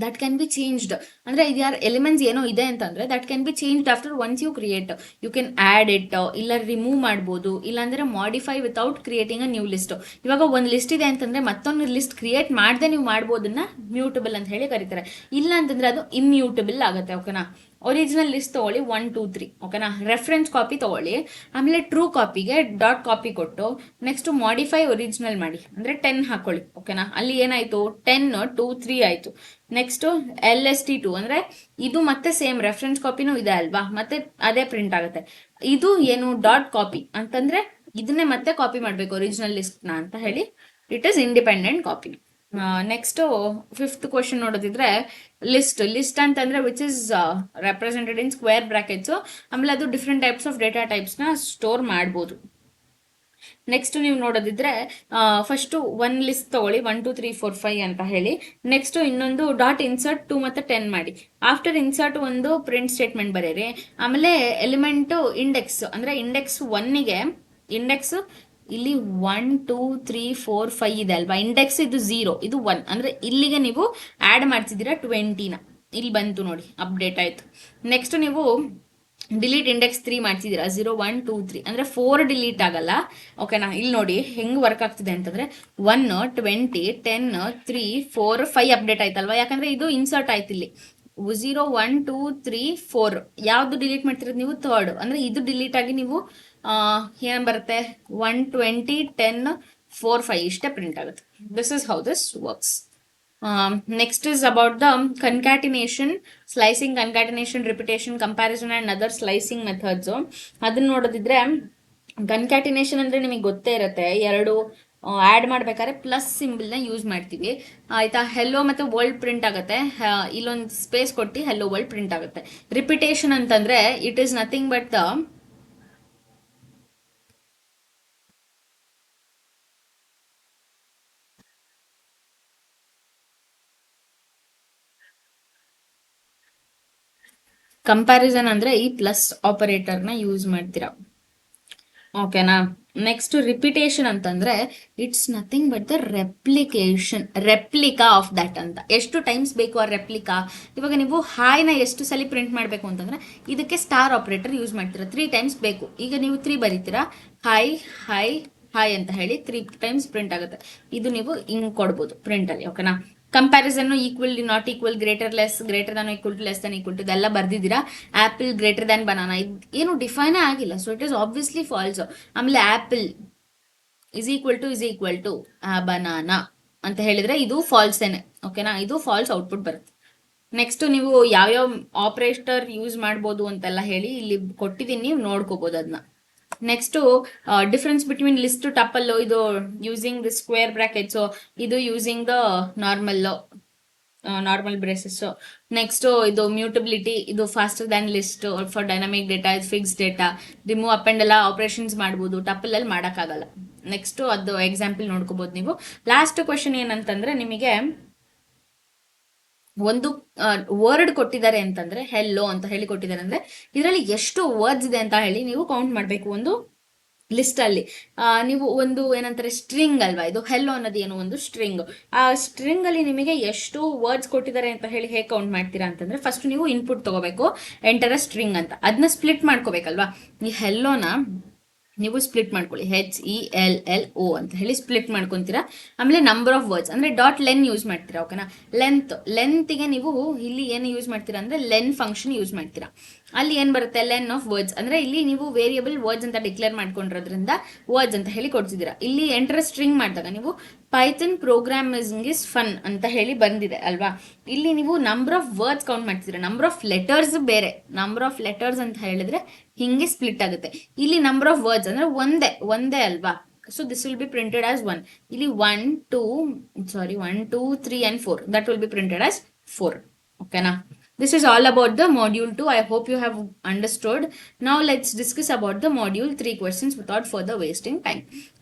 ದಟ್ ಕ್ಯಾನ್ ಬಿ ಚೇಂಜ್ಡ್ ಅಂದ್ರೆ ಇದು ಯಾರು ಎಲಿಮೆಂಟ್ಸ್ ಏನೋ ಇದೆ ಅಂತಂದ್ರೆ that can be changed after once you create. You can add it, ಇಲ್ಲ ರಿಮೂವ್ ಮಾಡ್ಬೋದು, ಇಲ್ಲಾಂದ್ರೆ modify without creating a new list. ಇವಾಗ ಒಂದು ಲಿಸ್ಟ್ ಇದೆ ಅಂತಂದ್ರೆ ಮತ್ತೊಂದು ಲಿಸ್ಟ್ ಕ್ರಿಯೇಟ್ ಮಾಡದೆ ನೀವು ಮಾಡ್ಬೋದನ್ನ ಮ್ಯೂಟಬಲ್ ಅಂತ ಹೇಳಿ ಕರೀತಾರೆ. ಇಲ್ಲ ಅಂತಂದ್ರೆ ಅದು ಇಮ್ಯೂಟಬಲ್ ಆಗುತ್ತೆ. ಓಕೆನಾ. ಒರಿಜಿನಲ್ ಲಿಸ್ಟ್ ತಗೊಳ್ಳಿ 1 2 3. ಓಕೆನಾ. ರೆಫರೆನ್ಸ್ ಕಾಪಿ ತಗೊಳ್ಳಿ, ಆಮೇಲೆ ಟ್ರೂ ಕಾಪಿಗೆ ಡಾಟ್ ಕಾಪಿ ಕೊಟ್ಟು ನೆಕ್ಸ್ಟ್ ಮಾಡಿಫೈ ಒರಿಜಿನಲ್ ಮಾಡಿ ಅಂದ್ರೆ 10 ಹಾಕೊಳ್ಳಿ. ಓಕೆನಾ. ಅಲ್ಲಿ ಏನಾಯ್ತು, 10 2 3 ಆಯ್ತು. ನೆಕ್ಸ್ಟ್ LST2 ಅಂದ್ರೆ ಇದು ಮತ್ತೆ ಸೇಮ್ ರೆಫರೆನ್ಸ್ ಕಾಪಿನೂ ಇದೆ ಅಲ್ವಾ, ಮತ್ತೆ ಅದೇ ಪ್ರಿಂಟ್ ಆಗುತ್ತೆ. ಇದು ಏನು ಡಾಟ್ ಕಾಪಿ ಅಂತಂದ್ರೆ ಇದನ್ನೇ ಮತ್ತೆ ಕಾಪಿ ಮಾಡ್ಬೇಕು ಒರಿಜಿನಲ್ ಲಿಸ್ಟ್ ನ ಅಂತ ಹೇಳಿ, it is independent copy. Next 5th question ನೋಡೋದಿದ್ರೆ ಲಿಸ್ಟ್ ಅಂತಂದ್ರೆ which is represented in square brackets. ಆಮೇಲೆ ಅದು different types of data types ನ ಸ್ಟೋರ್ ಮಾಡ್ಬೋದು. ನೆಕ್ಸ್ಟ್ ನೀವು ನೋಡೋದಿದ್ರೆ ಫಸ್ಟ್ ಒನ್ ಲಿಸ್ಟ್ ತಗೊಳ್ಳಿ 1 2 3 4 5 ಅಂತ ಹೇಳಿ. ನೆಕ್ಸ್ಟ್ ಇನ್ನೊಂದು ಡಾಟ್ ಇನ್ಸರ್ಟ್ 2 ಮತ್ತೆ 10 ಮಾಡಿ. ಆಫ್ಟರ್ ಇನ್ಸರ್ಟ್ ಒಂದು ಪ್ರಿಂಟ್ ಸ್ಟೇಟ್ಮೆಂಟ್ ಬರೀರಿ. ಆಮೇಲೆ ಎಲಿಮೆಂಟ್ ಇಂಡೆಕ್ಸ್ ಅಂದ್ರೆ ಇಂಡೆಕ್ಸ್ 1ಗೆ ಇಂಡೆಕ್ಸ್ ಇಲ್ಲಿ 1 2 3 4 5 ಇದೆ ಅಲ್ವಾ, ಇಂಡೆಕ್ಸ್ ಇದು 0 ಇದು 1 ಅಂದ್ರೆ ಇಲ್ಲಿಗೆ ನೀವು ಆಡ್ ಮಾಡ್ತಿದ್ದೀರಾ 20ನ. ಇಲ್ಲಿ ಬಂತು ನೋಡಿ, ಅಪ್ಡೇಟ್ ಆಯ್ತು. ನೆಕ್ಸ್ಟ್ ನೀವು ಡಿಲೀಟ್ ಇಂಡೆಕ್ಸ್ 3 ಮಾಡ್ತಿದ್ದೀರಾ, 0 1 2 3 ಅಂದ್ರೆ 4 ಡಿಲೀಟ್ ಆಗಲ್ಲ. ಓಕೆನಾ. ಇಲ್ಲಿ ನೋಡಿ ಹೆಂಗ್ ವರ್ಕ್ ಆಗ್ತಿದೆ ಅಂತಂದ್ರೆ 1 20 10 3 4 5 ಅಪ್ಡೇಟ್ ಆಯ್ತಲ್ವಾ, ಯಾಕಂದ್ರೆ ಇದು ಇನ್ಸರ್ಟ್ ಆಯ್ತು ಇಲ್ಲಿ. 0 1 2 3 4 ಯಾವ್ದು ಡಿಲೀಟ್ ಮಾಡ್ತಿರೋದು ನೀವು, ಥರ್ಡ್ ಅಂದ್ರೆ ಇದು ಡಿಲೀಟ್ ಆಗಿ ನೀವು ಏನ್ ಬರುತ್ತೆ 1 20 10 4 5 ಇಷ್ಟೇ ಪ್ರಿಂಟ್ ಆಗುತ್ತೆ. This is how this works. Next is about the concatenation, slicing, concatenation, repetition, comparison and other slicing methods. ಅದನ್ನ ನೋಡೋದಿದ್ರೆ ಕನ್ಕ್ಯಾಟಿನೇಷನ್ ಅಂದ್ರೆ ನಿಮಗೆ ಗೊತ್ತೇ ಇರುತ್ತೆ, ಎರಡು ಆಡ್ ಮಾಡ್ಬೇಕಾದ್ರೆ ಪ್ಲಸ್ ಸಿಂಬಲ್ ನ ಯೂಸ್ ಮಾಡ್ತೀವಿ ಆಯ್ತಾ. ಹೆಲ್ಲೋ ಮತ್ತೆ ವರ್ಲ್ಡ್ ಪ್ರಿಂಟ್ ಆಗುತ್ತೆ, ಇಲ್ಲೊಂದು ಸ್ಪೇಸ್ ಕೊಟ್ಟು ಹೆಲ್ಲೋ ವರ್ಲ್ಡ್ ಪ್ರಿಂಟ್ ಆಗುತ್ತೆ. ರಿಪಿಟೇಷನ್ ಅಂತಂದ್ರೆ it is nothing but the comparison ಅಂದ್ರೆ ಈ ಪ್ಲಸ್ ಆಪರೇಟರ್ ನ ಯೂಸ್ ಮಾಡ್ತೀರಾ. ಓಕೆನಾ. ನೆಕ್ಸ್ಟ್ ರಿಪಿಟೇಷನ್ ಅಂತಂದ್ರೆ it's nothing but the replica of that ಅಂತ. ಎಷ್ಟು ಟೈಮ್ಸ್ ಬೇಕು ಆ ರೆಪ್ಲಿಕಾ? ಇವಾಗ ನೀವು ಹಾಯ್ನ ಎಷ್ಟು ಸಲ ಪ್ರಿಂಟ್ ಮಾಡಬೇಕು ಅಂತಂದ್ರೆ ಇದಕ್ಕೆ ಸ್ಟಾರ್ ಆಪರೇಟರ್ ಯೂಸ್ ಮಾಡ್ತೀರಾ, 3 ಟೈಮ್ಸ್ ಬೇಕು. ಈಗ ನೀವು 3 ಬರೀತೀರಾ, ಹಾಯ್ ಹಾಯ್ ಹಾಯ್ ಅಂತ ಹೇಳಿ 3 ಟೈಮ್ಸ್ ಪ್ರಿಂಟ್ ಆಗುತ್ತೆ. ಇದು ನೀವು ಹಿಂಗ್ ಕೊಡ್ಬೋದು ಪ್ರಿಂಟ್ ಅಲ್ಲಿ. ಓಕೆನಾ. Comparison equal not equal greater less greater than equal to less than equal to ಇದೆಲ್ಲ ಬರ್ದಿದ್ದೀರಾ. ಆಪಲ್ ಗ್ರೇಟರ್ ದನ್ ಬನಾನಾ ಏನು ಡಿಫೈನೇ ಆಗಿಲ್ಲ, so it is obviously false. ಆಮೇಲೆ apple is equal to banana ಅಂತ ಹೇಳಿದ್ರೆ ಇದು ಫಾಲ್ಸ್ ಏನೆ. ಓಕೆನಾ, ಇದು ಫಾಲ್ಸ್ ಔಟ್ಪುಟ್ ಬರುತ್ತೆ. ನೆಕ್ಸ್ಟ್ ನೀವು ಯಾವ್ಯಾವ ಆಪರೇಟರ್ ಯೂಸ್ ಮಾಡ್ಬೋದು ಅಂತೆಲ್ಲ ಹೇಳಿ ಇಲ್ಲಿ ಕೊಟ್ಟಿದ್ದೀನಿ, ನೀವು ನೋಡ್ಕೋಬಹುದು ಅದನ್ನ. Next difference between list tuple, ಇದು ಯೂಸಿಂಗ್ ದ ಸ್ಕ್ವೇರ್ ಬ್ರಾಕೆಟ್ಸ್, ಇದು using the normal braces. Next ಇದು ಮ್ಯೂಟಬಿಲಿಟಿ, ಇದು faster than list for dynamic data, ಇದು fix data, remove append ಎಲ್ಲ ಆಪರೇಷನ್ಸ್ ಮಾಡ್ಬೋದು, ಟಪಲ್ ಅಲ್ಲಿ ಮಾಡೋಕ್ಕಾಗಲ್ಲ. ನೆಕ್ಸ್ಟ್ ಅದು ಎಕ್ಸಾಂಪಲ್ ನೋಡ್ಕೋಬಹುದು ನೀವು. ಲಾಸ್ಟ್ ಕ್ವಶನ್ ಏನಂತಂದ್ರೆ ನಿಮಗೆ ಒಂದು ವರ್ಡ್ ಕೊಟ್ಟಿದ್ದಾರೆ ಅಂತಂದ್ರೆ ಹೆಲ್ಲೋ ಅಂತ ಹೇಳಿ ಕೊಟ್ಟಿದ್ದಾರೆ ಅಂದ್ರೆ ಇದರಲ್ಲಿ ಎಷ್ಟು ವರ್ಡ್ಸ್ ಇದೆ ಅಂತ ಹೇಳಿ ನೀವು ಕೌಂಟ್ ಮಾಡಬೇಕು. ಒಂದು ಲಿಸ್ಟ್ ಅಲ್ಲಿ ನೀವು ಒಂದು ಏನಂತಾರೆ ಸ್ಟ್ರಿಂಗ್ ಅಲ್ವಾ, ಇದು ಹೆಲ್ಲೋ ಅನ್ನೋದು ಏನು ಒಂದು ಸ್ಟ್ರಿಂಗ್. ಆ ಸ್ಟ್ರಿಂಗ್ ಅಲ್ಲಿ ನಿಮಗೆ ಎಷ್ಟು ವರ್ಡ್ಸ್ ಕೊಟ್ಟಿದ್ದಾರೆ ಅಂತ ಹೇಳಿ ಹೇಗೆ ಕೌಂಟ್ ಮಾಡ್ತೀರಾ ಅಂತಂದ್ರೆ ಫಸ್ಟ್ ನೀವು ಇನ್ಪುಟ್ ತಗೋಬೇಕು, ಎಂಟರ್ ಅ ಸ್ಟ್ರಿಂಗ್ ಅಂತ. ಅದನ್ನ ಸ್ಪ್ಲಿಟ್ ಮಾಡ್ಕೋಬೇಕಲ್ವಾ. ಈ ಹೆಲ್ಲೋನ ನೀವು ಸ್ಪ್ಲಿಟ್ ಮಾಡ್ಕೊಳ್ಳಿ, HELLO ಅಂತ ಹೇಳಿ ಸ್ಪ್ಲಿಟ್ ಮಾಡ್ಕೊಂತೀರಾ. ಆಮೇಲೆ ನಂಬರ್ ಆಫ್ ವರ್ಡ್ಸ್ ಅಂದ್ರೆ ಡಾಟ್ ಲೆನ್ ಯೂಸ್ ಮಾಡ್ತೀರಾ. ಓಕೆನಾ. ಲೆಂತ್ಗೆ ನೀವು ಇಲ್ಲಿ ಏನು ಯೂಸ್ ಮಾಡ್ತೀರಾ ಅಂದ್ರೆ ಲೆನ್ ಫಂಕ್ಷನ್ ಯೂಸ್ ಮಾಡ್ತೀರಾ. ಅಲ್ಲಿ ಏನ್ ಬರುತ್ತೆ, ಲೆನ್ ಆಫ್ ವರ್ಡ್ಸ್ ಅಂದ್ರೆ ಇಲ್ಲಿ ನೀವು ವೇರಿಯಬಲ್ ವರ್ಡ್ಸ್ ಅಂತ ಡಿಕ್ಲೇರ್ ಮಾಡ್ಕೊಂಡಿರೋದ್ರಿಂದ ವರ್ಡ್ಸ್ ಅಂತ ಹೇಳಿ ಕೊಡ್ತಿದ್ದೀರಾ. ಇಲ್ಲಿ ಎಂಟರ್ ಸ್ಟ್ರಿಂಗ್ ಮಾಡಿದಾಗ ನೀವು ಪೈಥಾನ್ ಪ್ರೋಗ್ರಾಮಿಂಗ್ ಇಸ್ ಫನ್ ಅಂತ ಹೇಳಿ ಬಂದಿದೆ ಅಲ್ವಾ. ಇಲ್ಲಿ ನೀವು ನಂಬರ್ ಆಫ್ ವರ್ಡ್ಸ್ ಕೌಂಟ್ ಮಾಡ್ತಿದ್ದೀರಾ, ನಂಬರ್ ಆಫ್ ಲೆಟರ್ಸ್ ಬೇರೆ. ನಂಬರ್ ಆಫ್ ಲೆಟರ್ಸ್ ಅಂತ ಹೇಳಿದ್ರೆ ಹಿಂಗೆ ಸ್ಪ್ಲಿಟ್ ಆಗುತ್ತೆ. ಇಲ್ಲಿ ನಂಬರ್ ಆಫ್ ವರ್ಡ್ಸ್ ಅಂದ್ರೆ ಒಂದೇ ಅಲ್ವಾ, so this will be printed as 1. ಇಲ್ಲಿ 1 2 3 and 4 that will be printed as 4. ಓಕೆನಾ. This is all about the module 2. I hope you have understood. Now let's discuss about the module 3 questions without further wasting time.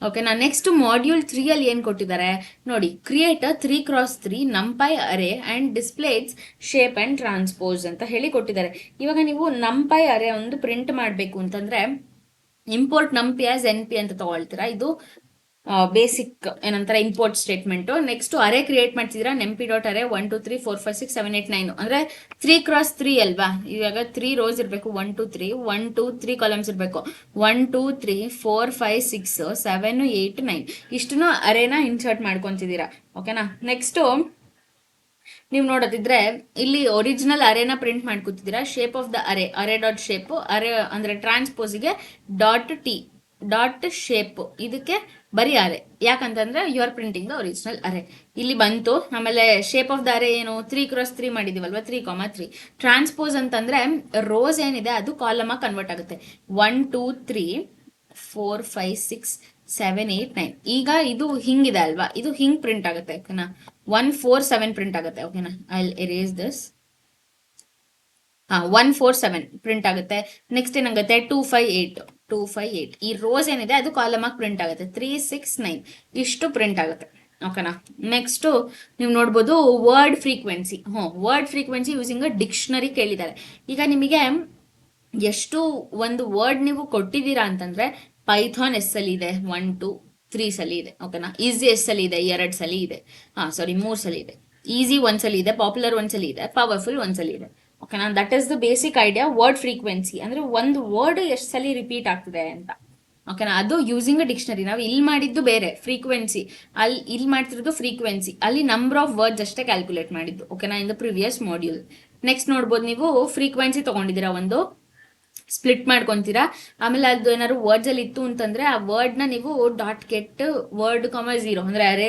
Okay, now next module 3 ಅಲ್ಲಿ ಏನು ಕೊಟ್ಟಿದ್ದಾರೆ ನೋಡಿ, create a 3x3 numpy array and display its shape and transpose ಅಂತ ಹೇಳಿ ಕೊಟ್ಟಿದ್ದಾರೆ. ಇವಾಗ ನೀವು numpy array ಒಂದು ಪ್ರಿಂಟ್ ಮಾಡಬೇಕು ಅಂತಂದ್ರೆ ಇಂಪೋರ್ಟ್ numpy as np ಅಂತ ತಗೊಳ್ತೀರಾ. ಇದು ಬೇಸಿಕ್ ಏನಂತಾರೆ ಇಂಪೋರ್ಟ್ ಸ್ಟೇಟ್ಮೆಂಟ್. ನೆಕ್ಸ್ಟ್ ಅರೆ ಕ್ರಿಯೇಟ್ ಮಾಡ್ತಿದ್ದೀರಾ, ನೆಂಪಿ ಡಾಟ್ ಅರೆ 1 2 3 4 5 6 7 8 9 ಅಂದ್ರೆ 3x3 ಅಲ್ವಾ. ಇವಾಗ 3 ರೋಸ್ ಇರಬೇಕು, 1 2 3 1 2 3 ಕಾಲಮ್ಸ್ ಇರಬೇಕು, 1 2 3 4 5 6 7 8 9 ಇಷ್ಟನ್ನು ಅರೇನ ಇನ್ಸರ್ಟ್ ಮಾಡ್ಕೊಂತಿದ್ದೀರಾ. ಓಕೆನಾ. ನೆಕ್ಸ್ಟ್ ನೀವು ನೋಡೋದಿದ್ರೆ ಇಲ್ಲಿ ಒರಿಜಿನಲ್ ಅರೇನ ಪ್ರಿಂಟ್ ಮಾಡ್ಕೊತಿದ್ದೀರಾ. Shape of the array dot shape, array ಅಂದ್ರೆ ಟ್ರಾನ್ಸ್ಪೋಸಿಗೆ ಡಾಟ್ ಶೇಪ್, ಇದಕ್ಕೆ ಬರೀ ಅರೆ. ಯಾಕಂತಂದ್ರೆ you are printing the original array. ಇಲ್ಲಿ ಬಂತು. ಆಮೇಲೆ ಶೇಪ್ ಆಫ್ ದ ಅರೆ ಏನು 3x3 ಮಾಡಿದೀವಲ್ವಾ, 3, 3. ಟ್ರಾನ್ಸ್ಪೋಸ್ ಅಂತಂದ್ರೆ ರೋಸ್ ಏನಿದೆ ಅದು ಕಾಲಮ್ ಆಗಿ ಕನ್ವರ್ಟ್ ಆಗುತ್ತೆ. 1 2 3 4 5 6 7 8 9. ಈಗ ಇದು ಹಿಂಗಿದೆ ಅಲ್ವಾ, ಇದು ಹಿಂಗ್ ಪ್ರಿಂಟ್ ಆಗುತ್ತೆ. ಓಕೆನಾ. 1 4 7 ಪ್ರಿಂಟ್ ಆಗುತ್ತೆ. ಓಕೆನಾ. I will erase this. 1 4 7 print ಆಗುತ್ತೆ. ನೆಕ್ಸ್ಟ್ ಏನಾಗುತ್ತೆ 2 5 8. ಈ ರೋಸ್ ಏನಿದೆ ಅದು ಕಾಲಮ್ ಆಗಿ ಪ್ರಿಂಟ್ ಆಗುತ್ತೆ. 3 6 9 ಇಷ್ಟು ಪ್ರಿಂಟ್ ಆಗುತ್ತೆ. ಓಕೆನಾ. ನೆಕ್ಸ್ಟ್ ನೀವು ನೋಡ್ಬೋದು word frequency. Word frequency using a dictionary ಕೇಳಿದ್ದಾರೆ. ಈಗ ನಿಮಗೆ ಎಷ್ಟು ಒಂದು ವರ್ಡ್ ನೀವು ಕೊಟ್ಟಿದ್ದೀರಾ ಅಂತಂದ್ರೆ ಪೈಥಾನ್ ಎಸ್ ಅಲ್ಲಿ ಇದೆ 1 2 3 ಸಲಿ ಇದೆ. ಓಕೆನಾ. ಈಸಿ ಎಸ್ ಅಲ್ಲಿ ಇದೆ 2 ಸಲಿ ಇದೆ, 3 ಸಲಿ ಇದೆ. ಈಸಿ ಒಂದ್ಸಲಿ ಇದೆ, ಪಾಪ್ಯುಲರ್ ಒಂದ್ಸಲಿ ಇದೆ, ಪವರ್ಫುಲ್ ಒಂದ್ಸಲಿ ಇದೆ. ಓಕೆನಾ. That is the basic idea. Word frequency ಅಂದ್ರೆ ಒಂದು ವರ್ಡ್ ಎಷ್ಟು ಸಲ ರಿಪೀಟ್ ಆಗ್ತಿದೆ ಅಂತ. ಓಕೆನಾ. ಅದು ಯೂಸಿಂಗ್ ಅ ಡಿಕ್ಷನರಿ. ನಾವು ಇಲ್ಲಿ ಮಾಡಿದ್ದು ಬೇರೆ ಫ್ರೀಕ್ವೆನ್ಸಿ, ಇಲ್ಲಿ ಮಾಡ್ತಿರೋದು ಫ್ರೀಕ್ವೆನ್ಸಿ, ಅಲ್ಲಿ ನಂಬರ್ ಆಫ್ ವರ್ಡ್ಸ್ ಅಷ್ಟೇ ಕ್ಯಾಲ್ಕುಲೇಟ್ ಮಾಡಿದ್ದು. ಓಕೆನಾ. In the previous module. Next ನೋಡ್ಬೋದು ನೀವು ಫ್ರೀಕ್ವೆನ್ಸಿ ತಗೊಂಡಿದ್ದೀರಾ, ಒಂದು ಸ್ಪ್ಲಿಟ್ ಮಾಡ್ಕೊಂತೀರಾ. ಆಮೇಲೆ ಅದು ಏನಾದ್ರು ವರ್ಡ್ಸ್ ಅಲ್ಲಿ ಇತ್ತು ಅಂತಂದ್ರೆ ಆ ವರ್ಡ್ ನ ನೀವು ಡಾಟ್ ಗೆಟ್ ವರ್ಡ್ (0) ಅಂದ್ರೆ ಅರೆ